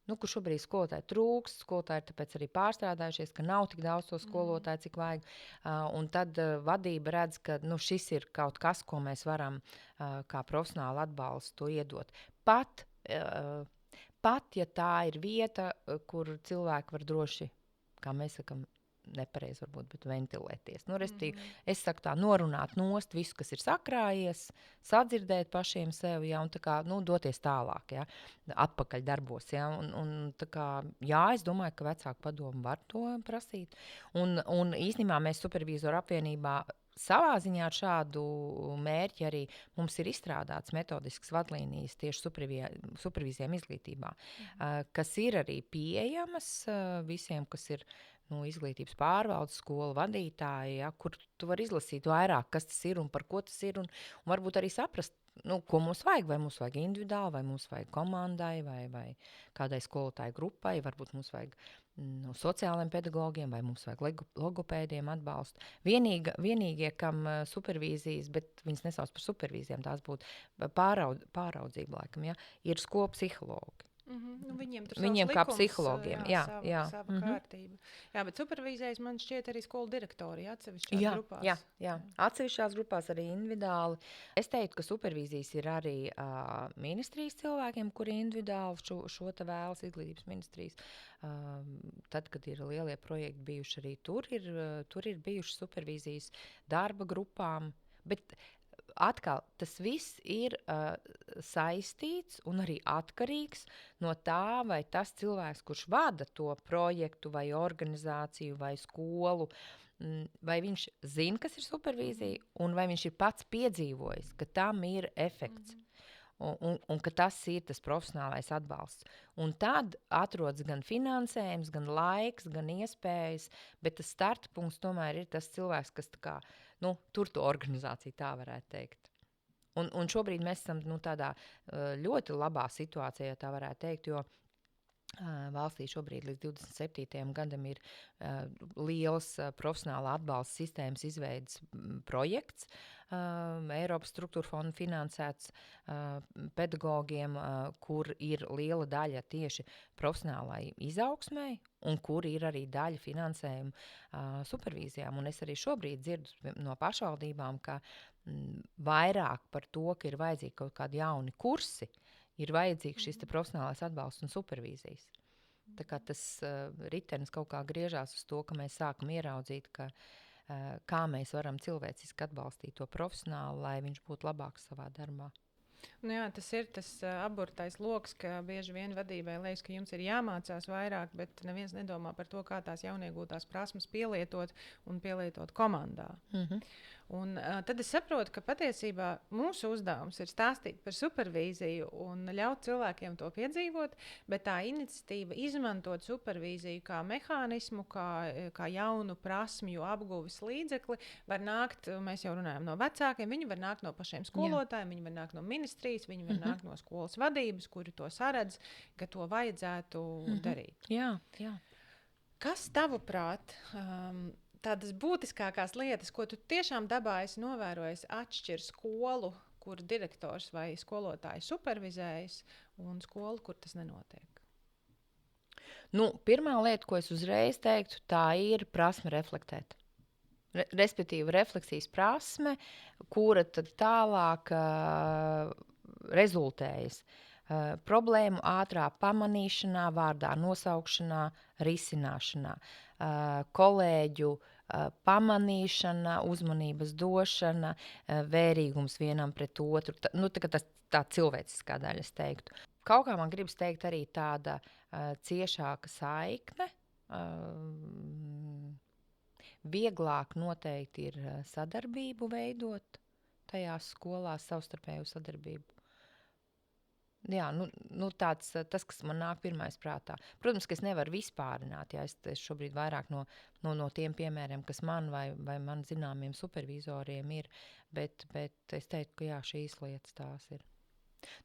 kur šobrīd skolotāji trūkst, skolotāji ir tāpēc arī pārstrādājušies, ka nav tik daudz to skolotāju, cik vajag. Un tad vadība redz, ka šis ir kaut kas, ko mēs varam kā profesionāli atbalstu iedot. Pat, ja tā ir vieta, kur cilvēki var droši, kā mēs sakam, nepareizi varbūt, bet ventilēties. Restīvi, es saku tā, norunāt nost visu, kas ir sakrājies, sadzirdēt pašiem sev, ja, un tā kā, doties tālāk, ja, atpakaļ darbos, ja, un tā kā, jā, es domāju, ka vecāku padomu var to prasīt, un īstenībā mēs supervīzoru apvienībā savā ziņā ar šādu mērķi arī mums ir izstrādāts metodisks vadlīnijas tieši supervīzijām izglītībā, kas ir arī pieejamas visiem, kas ir izglītības pārvaldes skolu vadītāji, kur tu vari izlasīt vairāk, kas tas ir un par ko tas ir, un varbūt arī saprast, ko mums vajag, vai mums vajag individuāli, vai mums vajag komandai, vai kādai skolotāju grupai, varbūt mums vajag sociālajiem pedagogiem, vai mums vajag logopēdiem atbalstu. Vienīgie, kam supervīzijas, bet viņas nesauc par supervīzijām, tās būtu pāraudzība, laikam, ja, ir skolu psihologi. Viņiem kā psihologiem, sava kārtība. Jā, bet supervīzijas man šķiet arī skolu direktori atsevišķās grupās. Jā, atsevišķās grupās arī individuāli. Es teiktu, ka supervīzijas ir arī ministrijas cilvēkiem, kuri individuāli šo te vēlas izglītības ministrijas. Tad, kad ir lielie projekti bijuši arī tur ir bijušas supervīzijas darba grupām, bet atkal, tas viss ir saistīts un arī atkarīgs no tā, vai tas cilvēks, kurš vada to projektu vai organizāciju vai skolu, vai viņš zina, kas ir supervīzija, un vai viņš ir pats piedzīvojis, ka tam ir efekts. Un ka tas ir tas profesionālais atbalsts. Un tad atrodas gan finansējums, gan laiks, gan iespējas, bet tas starta punkts tomēr ir tas cilvēks, kas tā kā, tur to organizāciju, tā varētu teikt. Un šobrīd mēs esam tādā ļoti labā situācijā, tā varētu teikt, jo valstī šobrīd līdz 27. gadam ir liels profesionāla atbalsta sistēmas izveidas projekts, Eiropas struktūra fonda finansēts pedagogiem, kur ir liela daļa tieši profesionālai izaugsmai un kur ir arī daļa finansējuma supervīzijām. Un es arī šobrīd dzirdu no pašvaldībām, ka vairāk par to, ka ir vajadzīgi kaut kādi jauni kursi, ir vajadzīgs šis profesionālais atbalsts un supervīzijas. Tā kā tas ritenis kaut kā griežās uz to, ka mēs sākam ieraudzīt, kā mēs varam cilvēciski atbalstīt to profesionālu, lai viņš būtu labāks savā darbā. Jā, tas ir tas aburtais loks, ka bieži vien vadībai liekas, ka jums ir jāmācās vairāk, bet neviens nedomā par to, kā tās jauniegūtās prasmes pielietot un pielietot komandā. Un tad es saprotu, ka patiesībā mūsu uzdevums ir stāstīt par supervīziju un ļaut cilvēkiem to piedzīvot, bet tā iniciatīva izmantot supervīziju kā mehānismu, kā jaunu prasmju apguves līdzekli var nākt, mēs jau runājam no vecākiem, viņi var nākt no pašiem skolotājiem, viņi var nākt no ministrijas, viņi var nākt no skolas vadības, kuri to saredz, ka to vajadzētu darīt. Jā. Kas tavuprāt tādas būtiskākās lietas, ko tu tiešām dabā esi novērojis, atšķir skolu, kur direktors vai skolotājs supervizējas, un skolu, kur tas nenotiek? Pirmā lieta, ko es uzreiz teiktu, tā ir prasme reflektēt. Respektīvi refleksijas prasme, kura tad tālāk rezultējas problēmu ātrā pamanīšanā, vārdā nosaukšanā, risināšanā, kolēģu pamanīšana, uzmanības došana, vērīgums vienam pret otru. Tā cilvēciskā daļa, es teiktu. Kaut kā man gribas teikt arī tāda ciešāka saikne. Vieglāk noteikti ir sadarbību veidot tajās skolās, savstarpēju sadarbību. Jā, tas, kas man nāk pirmais prātā. Protams, ka es nevaru vispārināt, es šobrīd vairāk no tiem piemēriem, kas man vai man zināmiem supervizoriem ir, bet es teiktu, ka jā, šīs lietas tās ir.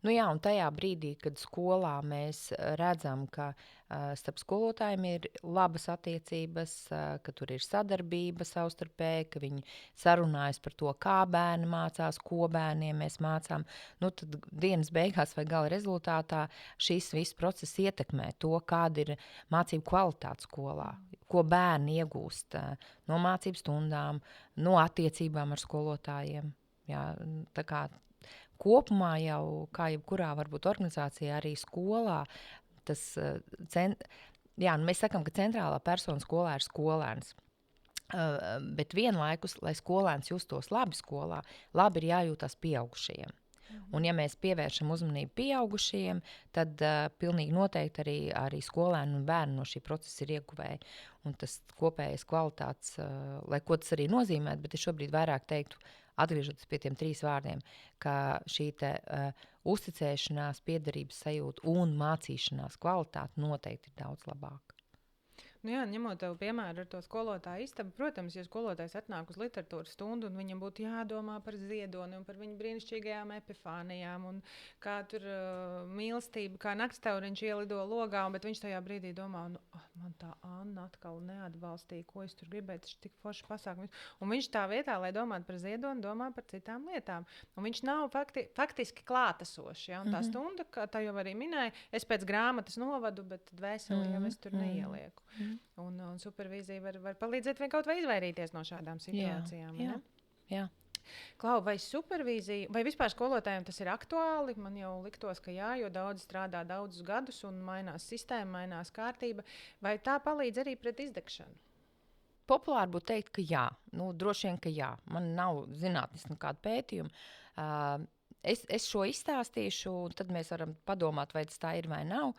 Un tajā brīdī, kad skolā mēs redzam, ka starp skolotājiem ir labas attiecības, ka tur ir sadarbība savstarpēji, ka viņi sarunājas par to, kā bērni mācās, ko bērniem mēs mācām, tad dienas beigās vai gala rezultātā šis viss process ietekmē to, kāda ir mācību kvalitāte skolā, ko bērni iegūst no mācību stundām, no attiecībām ar skolotājiem. Jā, tā kā kopumā jau, kā jebkurā varbūt organizācijā, arī skolā, mēs sakam, ka centrālā persona skolā ir skolēns. Bet vienlaikus, lai skolēns justos labi skolā, labi ir jājūtās pieaugušajiem. Un ja mēs pievēršam uzmanību pieaugušajiem, tad pilnīgi noteikti arī skolēni un bērni no šī procesa ir ieguvēji. Un tas kopējais kvalitātes, lai ko tas arī nozīmētu, bet es šobrīd vairāk teiktu, atgriežoties pie tiem 3 vārdiem, ka šī uzticēšanās, piederības sajūta un mācīšanās kvalitāte noteikti ir daudz labāka. Nu jā, ņemot tev piemēru ar to skolotāju istabu, protams, ja skolotājs atnāk uz literatūras stundu un viņam būtu jādomā par Ziedoni un par viņa brīnišķīgajām epifānijām un kā tur mīlestība, kā nakstauriņš ielido logā, bet viņš tajā brīdī domā, man tā Anna atkal neatbalstīja, ko es tur gribēju, tas ir tik forši pasākums. Un viņš tā vietā, lai domātu par Ziedoni, domā par citām lietām. Un viņš nav faktiski klātesošs. Ja? Un tā stunda, kā tā jau arī minēja, es pēc grāmatas novadu, bet dvēseli jau es tur neielieku. Un supervīzija var palīdzēt kaut vai izvairīties no šādām situācijām. Jā. Klau, vai supervīzija, vai vispār skolotājiem tas ir aktuāli? Man jau liktos, ka jā, jo daudzi strādā daudzus gadus un mainās sistēma, mainās kārtība. Vai tā palīdz arī pret izdegšanu? Populāri būtu teikt, ka jā. Droši vien, ka jā. Man nav zinātniski nekāda pētījuma. Es šo izstāstīšu, un tad mēs varam padomāt, vai tas tā ir vai nav.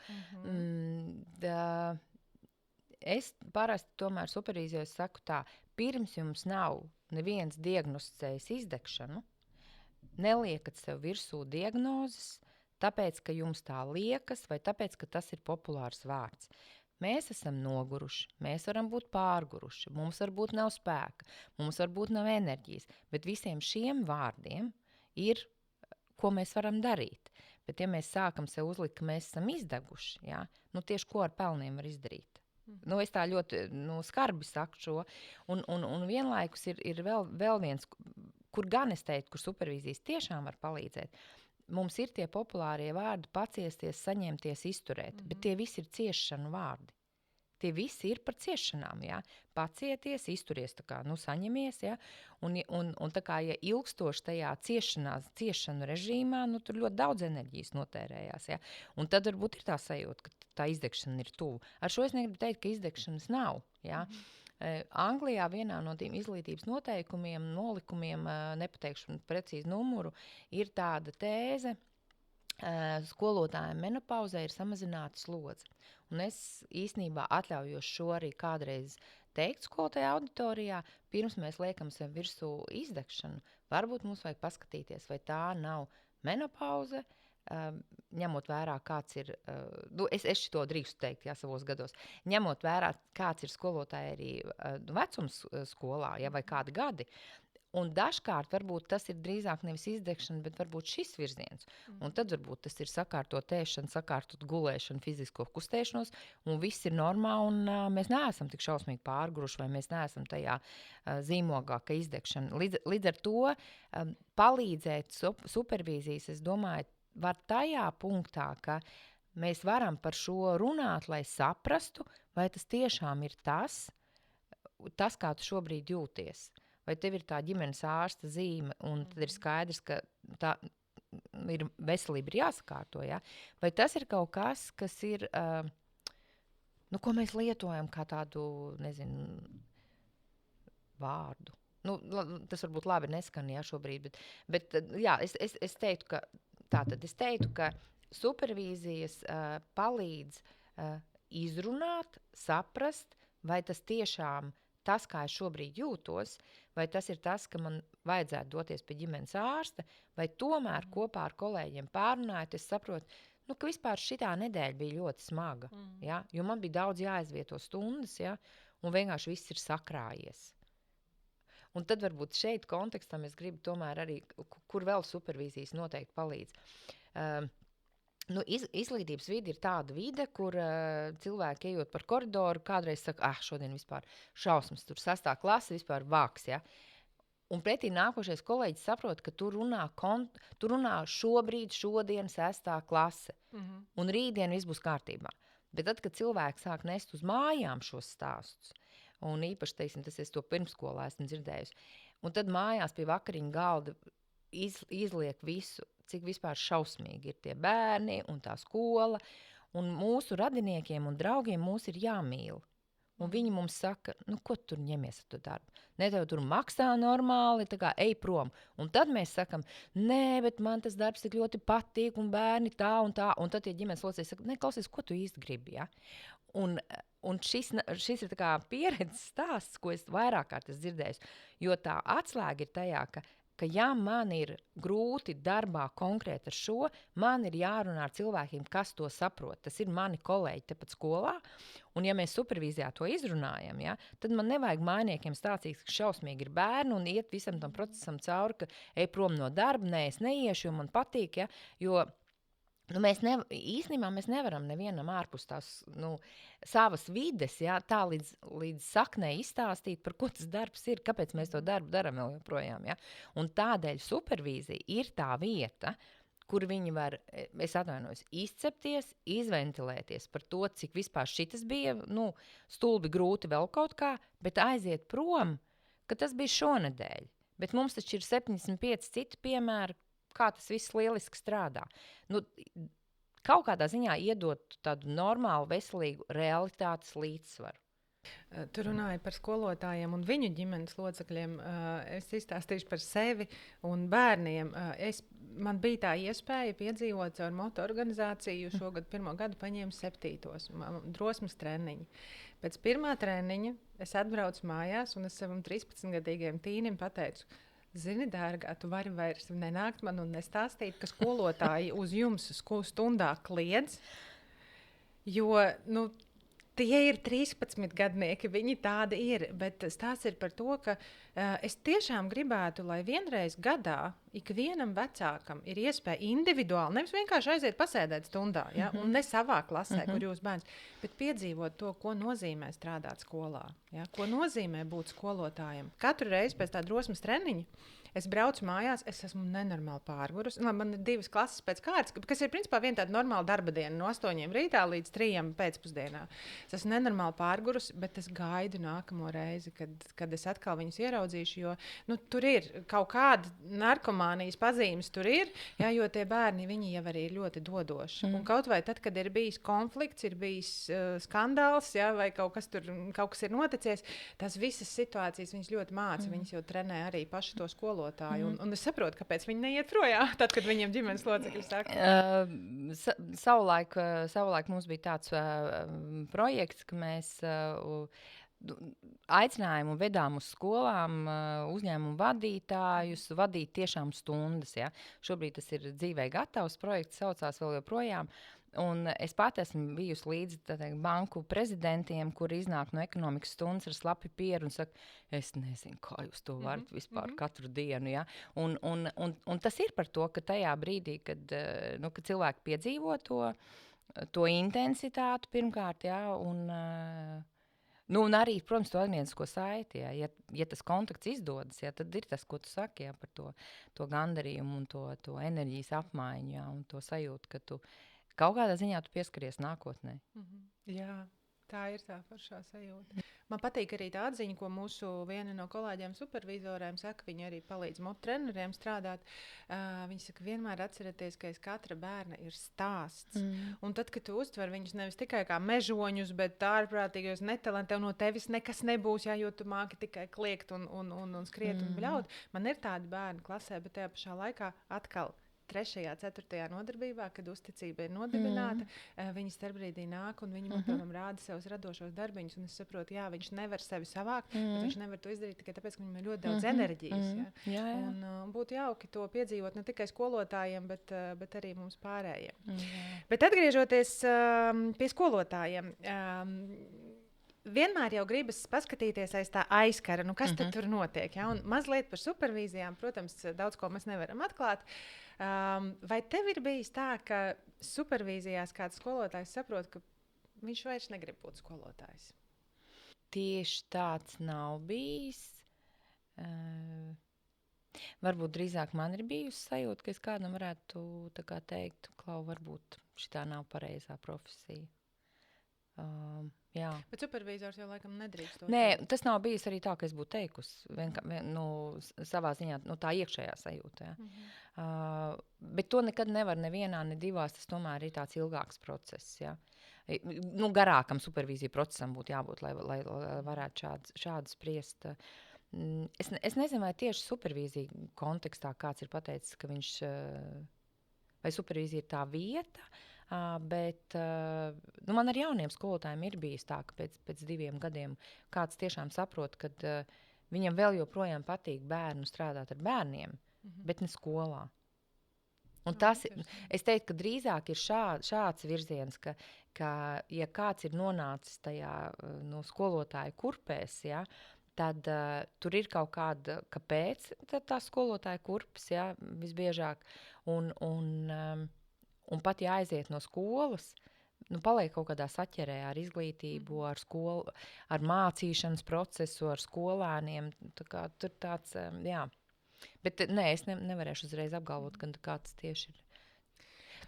Es parasti tomēr supervīzijos saku tā, pirms jums nav neviens diagnosticējis izdegšanu, neliekat sev virsū diagnozes, tāpēc, ka jums tā liekas, vai tāpēc, ka tas ir populārs vārds. Mēs esam noguruši, mēs varam būt pārguruši, mums varbūt nav spēka, mums varbūt nav enerģijas, bet visiem šiem vārdiem ir, ko mēs varam darīt. Bet ja mēs sākam sev uzlikt, ka mēs esam izdeguši, ja, tieši ko ar pelniem var izdarīt. Es tā ļoti skarbi saku šo, un vienlaikus ir vēl viens, kur gan es teiktu, kur supervīzijas tiešām var palīdzēt. Mums ir tie populārie vārdi paciesties, saņemties, izturēt, bet tie visi ir ciešanu vārdi. Tie visi ir par ciešanām, ja? Pacieties, izturies, tā kā, saņemies, ja? Un tā kā, ja ilgstoši tajā ciešanu režīmā, tur ļoti daudz enerģijas notērējās, ja? Un tad varbūt ir tā sajūta, ka tā izdegšana ir tuvu. Ar šo es negribu teikt, ka izdegšanas nav, ja? Anglijā vienā no tiem izglītības noteikumiem, nolikumiem, nepateikšu precīzi numuru, ir tāda tēze, skolotājiem menopauzē ir samazināta slodze. Un es īstenībā atļaujos šo arī kādreiz teikt skolotāju auditorijā, pirms mēs liekam sev virsū izdegšanu. Varbūt mums vajag paskatīties, vai tā nav menopauze, ņemot vērā, kāds ir, es šito drīkstu teikt, jā, savos gados, ņemot vērā, kāds ir skolotāji arī vecums skolā, ja, vai kādi gadi. Un dažkārt varbūt tas ir drīzāk nevis izdegšana, bet varbūt šis virziens. Un tad varbūt tas ir sakārtot ēšana, sakārtot gulēšanu, fizisko kustēšanos, un viss ir normāli, un mēs neesam tik šausmīgi pārguruši, vai mēs neesam tajā zīmogā, ka izdegšana. Līdz ar to palīdzēt supervīzijas, es domāju, var tajā punktā, ka mēs varam par šo runāt, lai saprastu, vai tas tiešām ir tas, kā tu šobrīd jūties. Vai tev ir tā ģimenes ārsta zīme, un tad ir skaidrs, ka tā ir veselība ir jāsakārto, ja? Vai tas ir kaut kas, kas ir, ko mēs lietojam kā tādu, nezinu, vārdu. Tas varbūt labi neskan, ja, šobrīd, bet jā, es teiktu, ka supervīzijas palīdz izrunāt, saprast, vai tas tiešām tas, kā es šobrīd jūtos, vai tas ir tas, ka man vajadzētu doties pie ģimenes ārsta, vai tomēr kopā ar kolēģiem pārunājot, es saprotu, ka vispār šitā nedēļa bija ļoti smaga, ja? Jo man bija daudz jāizvieto stundas, ja? Un vienkārši viss ir sakrājies. Un tad varbūt šeit kontekstam es gribu tomēr arī, kur vēl supervīzijas noteikti palīdz. Izglītības vide ir tāda vide, kur cilvēki ejot par koridoru, kādreiz saka, šodien vispār šausmas, tur 6. klase vispār vāks, ja? Un pretī nākošais kolēģis saprot, ka tu runā šodien 6. klase, un rītdien viss būs kārtībā. Bet tad, kad cilvēki sāk nest uz mājām šos stāstus, un īpaši, teiksim, tas es to pirmskolā esmu dzirdējusi, un tad mājās pie vakariņu galda izliek visu, cik vispār šausmīgi ir tie bērni un tā skola, un mūsu radiniekiem un draugiem mūs ir jāmīl. Un viņi mums saka, nu, ko tu tur ņemies ar to darbu? Ne, tev tur maksā normāli, tā kā ej prom. Un tad mēs sakam, nē, bet man tas darbs tik ļoti patīk, un bērni tā un tā. Un tad tie ģimenes locekļi saka, ne, klausies, ko tu īsti gribi, ja? Un šis ir tā kā pieredzes stāsts, ko es vairāk kārt esmu dzirdējis. Jo tā atslēga ir tajā, ka ja man ir grūti darbā konkrēti ar šo, man ir jārunā ar cilvēkiem, kas to saprot. Tas ir mani kolēģi tepat skolā. Un ja mēs supervīzijā to izrunājam, ja, tad man nevajag mainiekiem stāstīt, ka šausmīgi ir bērni un iet visam tam procesam cauri, ka ej prom no darba, nē, es neiešu, jo man patīk, ja, jo īstenībā mēs nevaram nevienam ārpus tās savas vides, ja, tā līdz saknei izstāstīt, par ko tas darbs ir, kāpēc mēs to darbu darām vēl joprojām. Ja. Un tādēļ supervīzija ir tā vieta, kur viņi var, es atvainojos, izcepties, izventilēties par to, cik vispār šitas bija, stulbi grūti vēl kaut kā, bet aiziet prom, ka tas bija šonedēļ. Bet mums taču ir 75 citi piemēri, kā tas viss lieliski strādā. Kaut kādā ziņā iedot tādu normālu, veselīgu realitātes līdzsvaru. Tu runāji par skolotājiem un viņu ģimenes locekļiem. Es izstāstīšu par sevi un bērniem. Man bija tā iespēja piedzīvot caur moto organizāciju. Šogad 1. gadu paņēmu 7. drosmes treniņu. Pēc pirmā treniņa es atbraucu mājās un es savam 13-gadīgajam tīnim pateicu, zini, dārgā, tu vari vairs nenākt man un nestāstīt, ka skolotāji uz jums stundā kliedz, jo, tie ir 13 gadnieki, viņi tādi ir, bet stāsts ir par to, ka es tiešām gribētu, lai vienreiz gadā ikvienam vecākam ir iespēja individuāli, nevis vienkārši aiziet pasēdēt stundā, ja, un ne savā klasē, kur jūs bērns, bet piedzīvot to, ko nozīmē strādāt skolā, ja, ko nozīmē būt skolotājiem. Katru reizi pēc tā drosmes treniņa es braucu mājās, es esmu nenormāli pārgurus. Man ir 2 klases pēc kārtas, kas ir principā viena tāda normāla darba diena no 8 rītā līdz 3 pēcpusdienā. Es esmu nenormāli pārgurus, bet es gaidu nākamo reizi, kad es atkal viņus ieraudzīšu, jo tur ir kaut kāda narkomānijas pazīmes, tur ir, ja, jo tie bērni, viņi jau arī ir ļoti dodoši. Un kaut vai tad, kad ir bijis konflikts, ir bijis skandāls, ja, vai kaut kas ir noticies, tās visas situācijas viņas ļoti māca, viņas jau trenē arī paši to skolotāju. Un es saprotu, kāpēc viņi neiet projām, tad, kad viņiem ģimenes locekļi saka. Savulaik mums bija tāds projekts, ka mēs aicinājām un vedām uz skolām uzņēmumu vadītājus, vadīt tiešām stundas. Ja? Šobrīd tas ir dzīvē gatavs projekts, saucās vēl joprojām. Un es pat esmu bijusi līdzi banku prezidentiem, kuri iznāk no ekonomikas stundas ar slapi pieru un saka, es nezinu, kā jūs to varat vispār katru dienu. Ja? Un tas ir par to, ka tajā brīdī, kad cilvēki piedzīvo to intensitāti pirmkārt, ja, un arī, protams, to atmienisko saiti. Ja tas kontakts izdodas, ja, tad ir tas, ko tu saki, ja, par to gandarījumu un to enerģijas apmaiņu, ja, un to sajūtu, ka tu kaut kādā ziņā tu pieskaries nākotnē. Jā, tā ir tā foršā sajūta. Man patīk arī tā atziņa, ko mūsu viena no kolēģiem supervizoriem saka, viņi arī palīdz motu treneriem strādāt. Viņi saka, vienmēr atcerieties, ka aiz katra bērna ir stāsts. Un tad, kad tu uztver viņus nevis tikai kā mežoņus, bet ārprātīgos netalenti, tev no tevis nekas nebūs, ja, jo tu māki tikai kliegt un skriet un bļaut. Man ir tādi bērni klasē, bet tajā pašā laikā atkal 3., 4. nodarbībā, kad uzticība ir nodibināta, viņi starpbrīdī nāk un viņi man, piemēram, rāda savus radošos darbiņus, un es saprotu, jā, viņš nevar sevi savākt, bet viņš nevar to izdarīt tikai tāpēc, ka viņam ir ļoti daudz enerģijas. Ja? Un būtu jauki to piedzīvot ne tikai skolotājiem, bet arī mums pārējiem. Bet atgriežoties pie skolotājiem, vienmēr jau gribas paskatīties aiz tā aizkara, kas tad tur notiek. Ja? Un mazliet par supervīzijām, protams, daudz ko mēs nevaram atklāt. Vai tev ir bijis tā, ka supervīzijās kāds skolotājs saprot, ka viņš vairs negrib būt skolotājs? Tieši tāds nav bijis. Varbūt drīzāk man ir bijusi sajūta, ka es kādam varētu teikt, Klau, varbūt šitā nav pareizā profesija. Jā. Bet supervizors jau laikam nedrīkst to Nē, teikt. tas nav bijis arī tā, ka es būtu teikusi savā ziņā, tā iekšējā sajūta. Ja. Bet to nekad nevar nevienā, ne divās, tas tomēr ir tāds ilgāks process. Ja. Garākam supervīziju procesam būtu jābūt, lai varētu šādi spriest. Es nezinu, vai tieši supervīzija kontekstā kāds ir pateicis, ka viņš, vai supervīzija ir tā vieta, bet man ar jauniem skolotājiem ir bijis tā, ka pēc 2 gadiem kāds tiešām saprot, ka viņam vēl joprojām patīk bērnu strādāt ar bērniem, bet ne skolā. Un tas, es teiktu, ka drīzāk ir šāds virziens, ka ja kāds ir nonācis tajā skolotāju kurpēs, ja, tad tur ir kaut kāda, kāpēc tā skolotāja kurpes, ja, visbiežāk, un pat ja aiziet no skolas, paliek kaut kādā saķerē ar izglītību, ar skolu, ar mācīšanas procesu, ar skolēniem, tā kā tur tāds, jā. Bet nē, es nevarēšu uzreiz apgalvot, ka kāds tieši ir.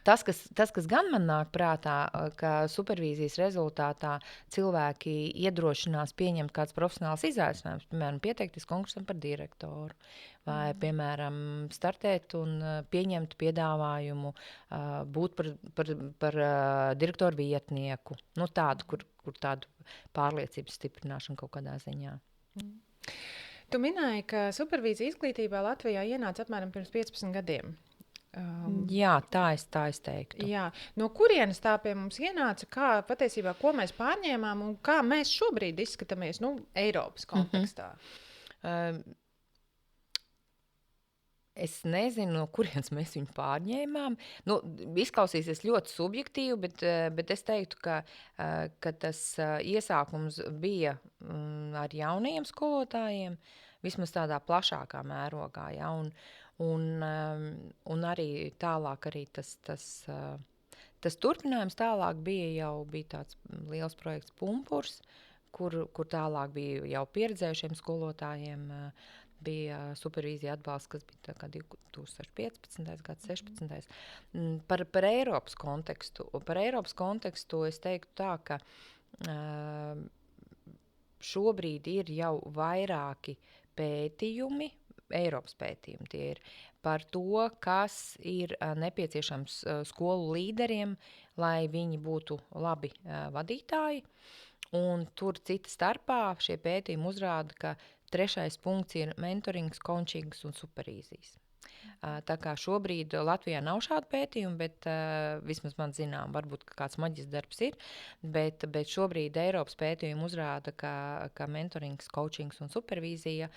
Tas, kas gan man nāk prātā, ka supervīzijas rezultātā cilvēki iedrošinās pieņemt kāds profesionāls izaicinājums, piemēram, pieteikties konkursam par direktoru, vai, piemēram, startēt un pieņemt piedāvājumu būt par direktoru vietnieku. Tādu, kur tādu pārliecības stiprināšanu kaut kādā ziņā. Tu minēji, ka supervīzija izglītībā Latvijā ienāca apmēram pirms 15 gadiem. Jā, tā es teiktu. Jā. No kurienes tā pie mums ienāca, patiesībā, ko mēs pārņēmām un kā mēs šobrīd izskatāmies Eiropas kontekstā? Es nezinu, no kurienes mēs viņu pārņēmām. Izklausīsies ļoti subjektīvi, bet es teiktu, ka tas iesākums bija ar jaunajiem skolotājiem, vismaz tādā plašākā mērogā. Ja, un arī tālāk arī tas turpinājums tālāk bija tāds liels projekts Pumpurs, kur tālāk bija jau pieredzējušiem skolotājiem, bija supervīzija atbalsts, kas bija 2015. gads, 16. Par Eiropas kontekstu. Par Eiropas kontekstu es teiktu tā, ka šobrīd ir jau vairāki pētījumi, Eiropas pētījumi tie ir, par to, kas ir nepieciešams skolu līderiem, lai viņi būtu labi vadītāji. Un tur cita starpā šie pētījumi uzrāda, ka 3. punkts ir mentorings, coachings un supervīzijas. Tā kā šobrīd Latvijā nav šāda pētījuma, bet vismaz man zinām, varbūt kāds maģistra darbs ir, bet šobrīd Eiropas pētījumi uzrāda, ka mentorings, coachings un supervīzija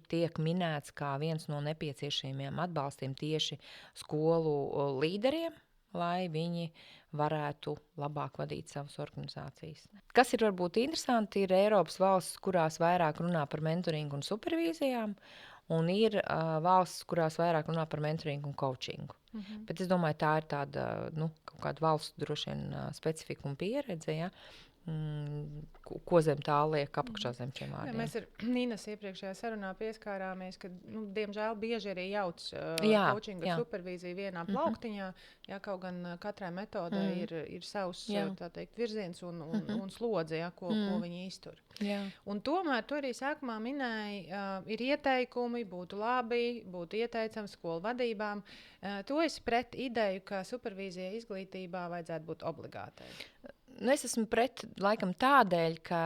tiek minēts kā viens no nepieciešamiem atbalstiem tieši skolu līderiem, lai viņi varētu labāk vadīt savas organizācijas. Kas ir varbūt interesanti, ir Eiropas valstis, kurās vairāk runā par mentoringu un supervīzijām, un ir valstis, kurās vairāk runā par mentoringu un coachingu. Bet es domāju, tā ir tāda, kaut kāda valsts droši vien specifika un pieredze, ja? Ko zem tā liek apakšā zem šiem vārdiem. Mēs ar Nīnas iepriekšējā sarunā pieskārāmies, ka, diemžēl, bieži arī jauc coachingu ar supervīziju vienā plauktiņā, ja kaut gan katrai metodē ir savs, tā teikt, virziens un slodze, ja, ko viņi iztur. Jā. Un tomēr tu arī sākumā minēji, ir ieteikumi, būtu labi, būtu ieteicams skolu vadībām. Tu esi pret ideju, ka supervīzija izglītībā vajadzētu būt obligātai. Es esmu pret laikam tādēļ, ka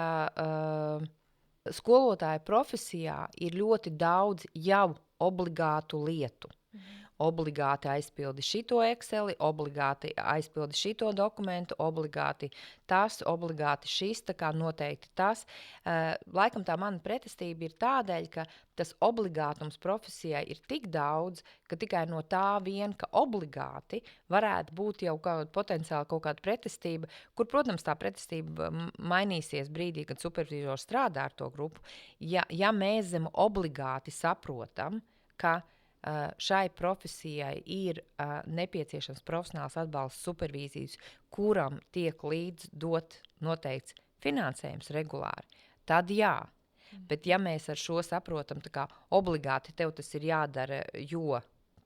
skolotāja profesijā ir ļoti daudz jau obligātu lietu. Obligāti aizpildi šito Exceli, obligāti aizpildi šito dokumentu, obligāti tas, obligāti šis, tā kā noteikti tas. Laikam tā mana pretestība ir tādēļ, ka tas obligātums profesijai ir tik daudz, ka tikai no tā vien, ka obligāti varētu būt jau potenciāli kaut kāda pretestība, kur, protams, tā pretestība mainīsies brīdī, kad supervizors strādā ar to grupu. Ja mēs zem obligāti saprotam, ka šai profesijai ir nepieciešams profesionāls atbalsts supervīzijas, kuram tiek līdz dot noteikts finansējums regulāri, tad jā. Bet ja mēs ar šo saprotam, tā kā obligāti tev tas ir jādara, jo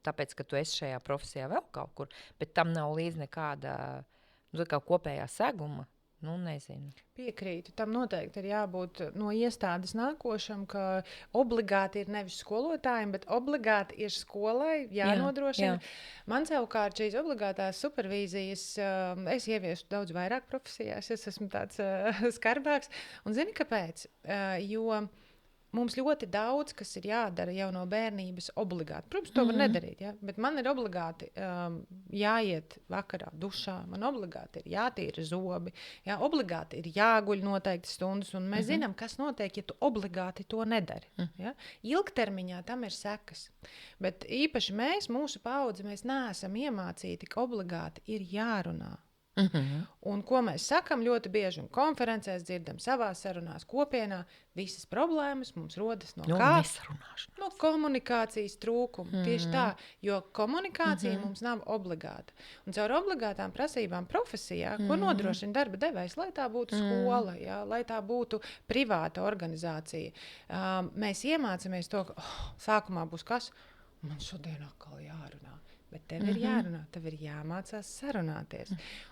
tāpēc, ka tu esi šajā profesijā vēl kaut kur, bet tam nav līdz nekāda kopējā seguma, nezinu. Piekrītu. Tam noteikti ir jābūt no iestādes nākošam, ka obligāti ir nevis skolotājiem, bet obligāti ir skolai jānodrošina. Man savukārt šīs obligātās supervīzijas es ieviesu daudz vairāk profesijās. Es esmu tāds skarbāks. Un zini, kāpēc? Jo mums ļoti daudz, kas ir jādara jau no bērnības obligāti. Protams, to var nedarīt, ja? Bet man ir obligāti jāiet vakarā dušā, man obligāti ir jātīra zobi, ja? Obligāti ir jāguļ noteikti stundas, un mēs zinām, kas notiek, ja tu obligāti to nedari. Ja? Ilgtermiņā tam ir sekas. Bet īpaši mēs, mūsu paudze, mēs neesam iemācīti, ka obligāti ir jārunā. Un ko mēs sakam ļoti bieži un konferencēs dzirdam savās sarunās kopienā, visas problēmas mums rodas no nesarunāšanās. No komunikācijas trūkuma. Tieši tā, jo komunikācija mums nav obligāta. Un caur obligātām prasībām profesijā, ko nodrošina darba devējs, lai tā būtu skola, ja, lai tā būtu privāta organizācija, mēs iemācāmies to, ka sākumā būs kas, man šodien atkal jārunā. Bet tev ir jārunā, tev ir jāmācās sarunāties.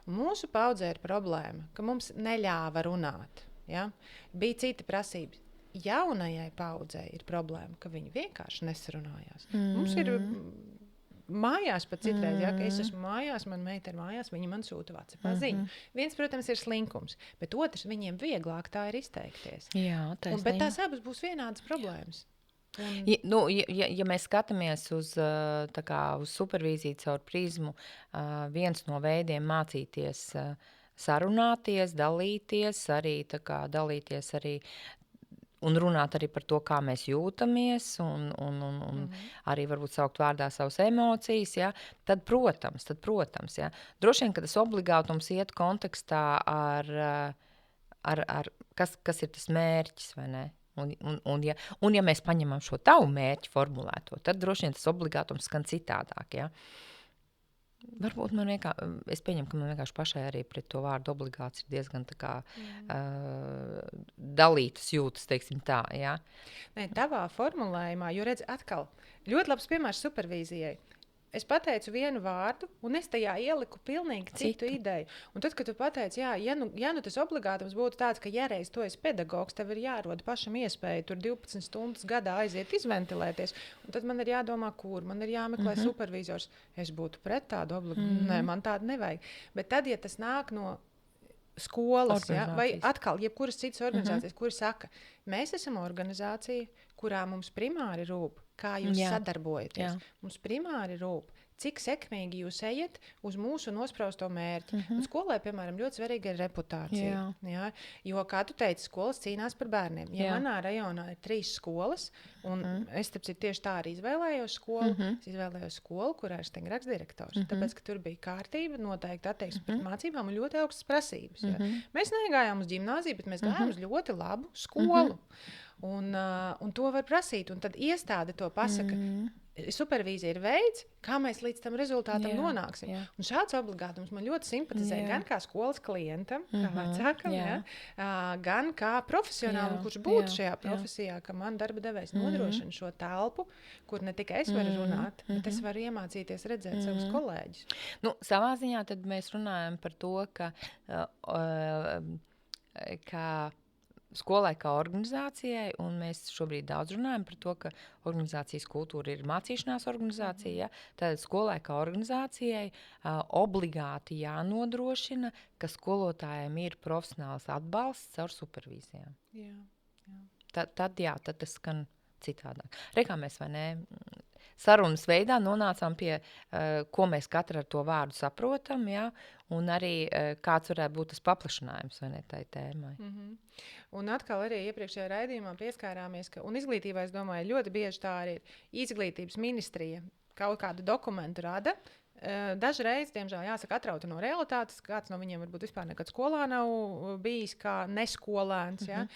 Un mūsu paudzē ir problēma, ka mums neļāva runāt. Ja? Bija cita prasības. Jaunajai paudzei ir problēma, ka viņi vienkārši nesarunājās. Mums ir mājās pat citreiz, ja, ka es esmu mājās, man meita ir mājās, viņi man sūta WhatsAppā ziņu. Viens, protams, ir slinkums, bet otrs, viņiem vieglāk tā ir izteikties. Jā, bet tās abas būs vienādas problēmas. Ja mēs skatāmies uz supervīziju caur prizmu, viens no veidiem mācīties sarunāties, dalīties arī un runāt arī par to, kā mēs jūtamies, un arī varbūt saukt vārdā savas emocijas, ja? Tad, protams, ja? Droši vien, ka tas obligātums iet kontekstā ar kas ir tas mērķis, vai ne? Un ja mēs paņemam šo tavu mērķi formulēto, tad droši vien tas obligātums skan citādāk. Ja? Varbūt es pieņemu, ka man vienkārši pašai arī pret to vārdu obligāts ir diezgan dalītas jūtas, teiksim tā. Ja? Nē, tavā formulējumā, jo redz atkal, ļoti labs piemērs supervīzijai. Es pateicu vienu vārdu, un es tajā ieliku pilnīgi citu ideju. Un tad, kad tu pateici, ja nu tas obligātums būtu tāds, ka ja reiz tu esi pedagogs, tev ir jārod pašam iespēju tur 12 stundas gadā aiziet izventilēties, un tad man ir jādomā, kur man ir jāmeklē supervizors. Es būtu pret tādu obligātu. Nē, man tādu nevajag. Bet tad, ja tas nāk no skolas, ja, vai atkal jebkuras citas organizācijas, kuri saka, mēs esam organizācija, kurā mums primāri rūp, kā jūs sadarbojaties. Mums primāri rūp, cik sekmīgi jūs ejat uz mūsu nosprausto mērķi. Un skolai, piemēram, ļoti svarīga ir reputācija. Ja? Jo, kā tu teici, skolas cīnās par bērniem. Ja manā rajonā ir 3 skolas, un es tieši tā arī izvēlējos skolu, es izvēlējos skolu, kurā ir stingrāks direktors. Tāpēc, ka tur bija kārtība, noteikti attieksme pret mācībām un ļoti augstas prasības. Ja? Mēs negājām uz ģimnāziju, bet mēs gājām uz ļoti labu skolu. Un to var prasīt, un tad iestāde to pasaka. Supervīzija ir veids, kā mēs līdz tam rezultātam nonāksim. Un šāds obligātums man ļoti simpatizē gan kā skolas klientam, kā vecākam, gan kā profesionālam, kurš būtu šajā profesijā, ka man darba devējs nodrošina šo telpu, kur ne tikai es varu runāt, bet es varu iemācīties redzēt savus kolēģus. Nu, savā ziņā tad mēs runājam par to, ka skolai kā organizācijai, un mēs šobrīd daudz runājam par to, ka organizācijas kultūra ir mācīšanās organizācija. Ja? Tad skolai kā organizācijai obligāti jānodrošina, ka skolotājiem ir profesionāls atbalsts caur supervīzijām. Tad tas skan citādāk. Rekā mēs vai ne sarunas veidā nonācām pie, ko mēs katru ar to vārdu saprotam, ja? Un arī kāds varētu būt tas paplašinājums vai ne tai tēmai. Un atkal arī iepriekšējā raidījumā pieskārāmies, un izglītībā, es domāju, ļoti bieži tā arī ir. Izglītības ministrija kaut kādu dokumentu rada. Dažreiz, diemžēl, jāsaka, atrauta no realitātes. Kāds no viņiem varbūt vispār nekad skolā nav bijis kā neskolēns. Ja?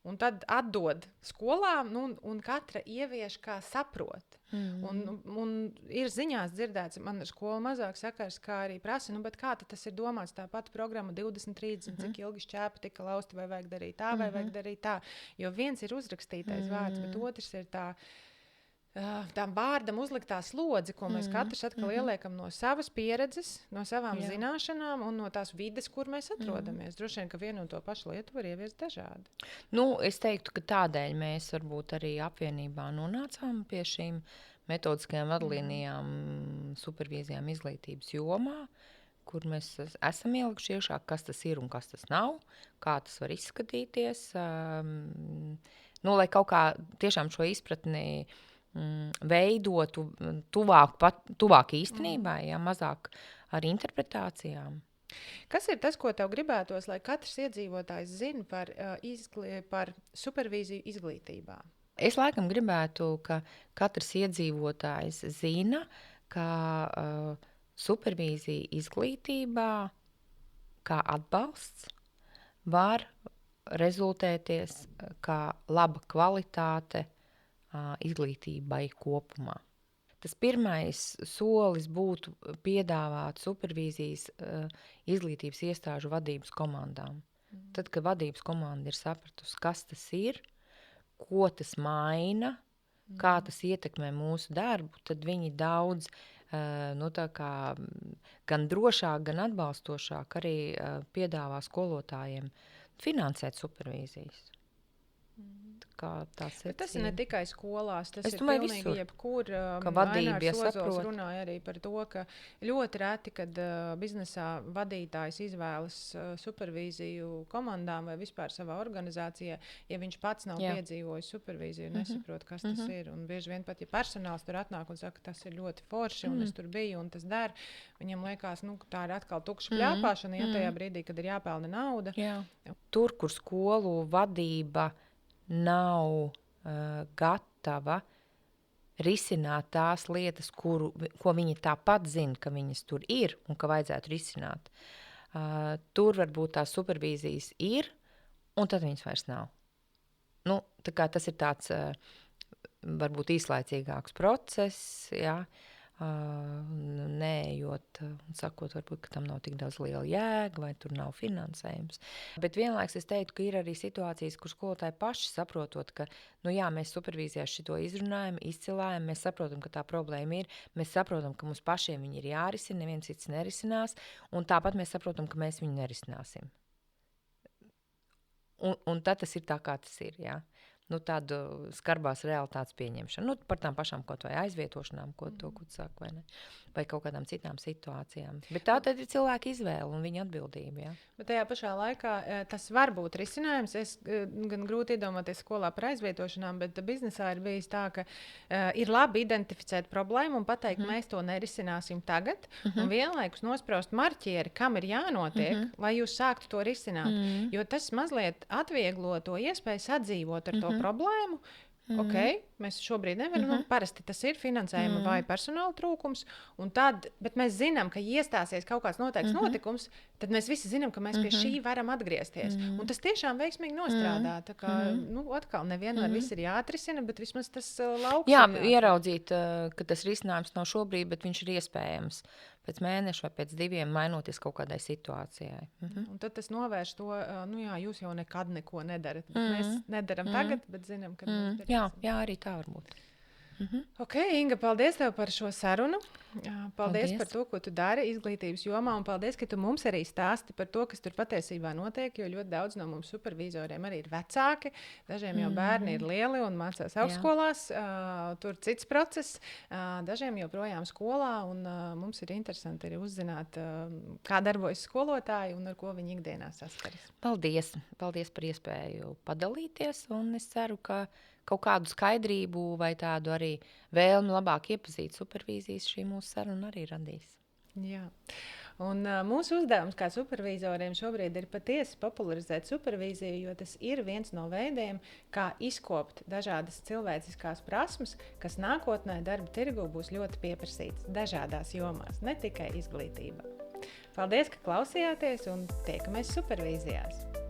Un tad atdod skolām, un katra ievieš, kā saprot. Un ir ziņās dzirdēts, man skola mazāk sakars, kā arī prasa, bet kā tas ir domāts, tā pati programma 20-30, cik ilgi šķēpa tika lausta, vai vajag darīt tā, vai vajag darīt tā. Jo viens ir uzrakstītais vārds, bet otrs ir tā tam vārdam uzliktā slodzi, ko mēs katrs atkal ieliekam no savas pieredzes, no savām zināšanām un no tās vides, kur mēs atrodamies. Droši vien, ka vienu un to pašu lietu var ieviest dažādi. Es teiktu, ka tādēļ mēs varbūt arī apvienībā nonācām pie šīm metodiskajām vadlīnijām, supervīzijām izglītības jomā, kur mēs esam ielikuši iekšā, kas tas ir un kas tas nav, kā tas var izskatīties. Lai kaut kā tiešām šo izpratni veidotu tuvāk īstenībai, mazāk ar interpretācijām. Kas ir tas, ko tev gribētos, lai katrs iedzīvotājs zina par supervīziju izglītībā? Es laikam gribētu, ka katrs iedzīvotājs zina, ka supervīzija izglītībā kā atbalsts var rezultēties kā laba kvalitāte izglītībai kopumā. Tas pirmais solis būtu piedāvāt supervīzijas izglītības iestāžu vadības komandām. Tad, kad vadības komanda ir sapratusi, kas tas ir, ko tas maina, kā tas ietekmē mūsu darbu, tad viņi daudz gan drošāk, gan atbalstošāk arī piedāvā skolotājiem finansēt supervīzijas. Bet tas ir ne tikai skolās, tas ir domāju, pilnīgi visur. jebkur. Ka vadība Ainārs Ozols saprot. runāja arī par to, ka ļoti reti, kad biznesā vadītājs izvēlas supervīziju komandām vai vispār savā organizācijā, ja viņš pats nav piedzīvojis supervīziju, nesaprot, kas tas ir. Un bieži vien pat, ja personāls tur atnāk un saka, tas ir ļoti forši un es tur biju un tas der, viņam liekas, tā ir atkal tukša pļāpāšana, ja tajā brīdī, kad ir jāpelna nauda. Jā. Tur, kur skolu vadība nav gatava risināt tās lietas, ko viņi tāpat zina, ka viņas tur ir un ka vajadzētu risināt. Tur varbūt tās supervīzijas ir, un tad viņas vairs nav. Tā kā tas ir tāds varbūt īslaicīgāks process, jā. Neejot un sakot, varbūt, ka tam nav tik daudz liela jēga vai tur nav finansējums. Bet vienlaiks es teiktu, ka ir arī situācijas, kur skolotāji paši saprotot, ka mēs supervīzijās šito izrunājam, izcilājam, mēs saprotam, ka tā problēma ir, mēs saprotam, ka mums pašiem viņi ir jārisina, neviens cits nerisinās, un tāpat mēs saprotam, ka mēs viņu nerisināsim. Un tad tas ir tā, kā tas ir, jā. Tādu skarbās realitātes pieņemšanu. Par tām pašām kaut vai aizvietošanām, ko tu saki, vai ne? Vai kaut kādām citām situācijām. Bet tā tad ir cilvēka izvēle un viņa atbildība, jā. Bet tajā pašā laikā tas var būt risinājums. Es gan grūti iedomāties skolā par aizvietošanām, bet biznesā ir bijis tā, ka ir labi identificēt problēmu un pateikt, mēs to nerisināsim tagad, un vienlaikus nospraust marķieri, kam ir jānotiek, lai jūs sāktu to risināt. Jo tas mazliet atvieglo to iespēju sadzīvot ar to problēmu. Mēs šobrīd nevaram, parasti tas ir finansējuma vai personāla trūkums, bet mēs zinām, ka iestāsies kaut kāds noteikts notikums, tad mēs visi zinām, ka mēs pie šī varam atgriezties. Un tas tiešām veiksmīgi nostrādā. Tā kā, atkal nevienmēr viss ir jāatrisina, bet vismaz tas lauks. Jā, ieraudzīt, ka tas risinājums nav šobrīd, bet viņš ir iespējams pēc mēneša vai pēc 2 mainoties kaut kādai situācijai. Un tad tas novērš to, jūs jau nekad neko nedarat. Mēs nedaram tagad, bet zinām, ka mēs darīsim. Jā, arī tā var būt. Inga, paldies tev par šo sarunu. Paldies par to, ko tu dari izglītības jomā, un paldies, ka tu mums arī stāsti par to, kas tur patiesībā notiek, jo ļoti daudz no mums supervizoriem arī ir vecāki. Dažiem jau bērni ir lieli un mācās augstskolās, tur cits process. Dažiem joprojām skolā, un mums ir interesanti arī uzzināt, kā darbojas skolotāji un ar ko viņi ikdienā saskaras. Paldies! Paldies par iespēju padalīties, un es ceru, ka kaut kādu skaidrību vai tādu arī vēlmi labāk iepazīt supervīzijas šī mūsu saruna arī radīs. Jā. Un mūsu uzdevums kā supervizoriem šobrīd ir patiesi popularizēt supervīziju, jo tas ir viens no veidiem, kā izkopt dažādas cilvēciskās prasmes, kas nākotnē darba tirgū būs ļoti pieprasītas dažādās jomās, ne tikai izglītībā. Paldies, ka klausījāties, un tiekamies supervīzijās!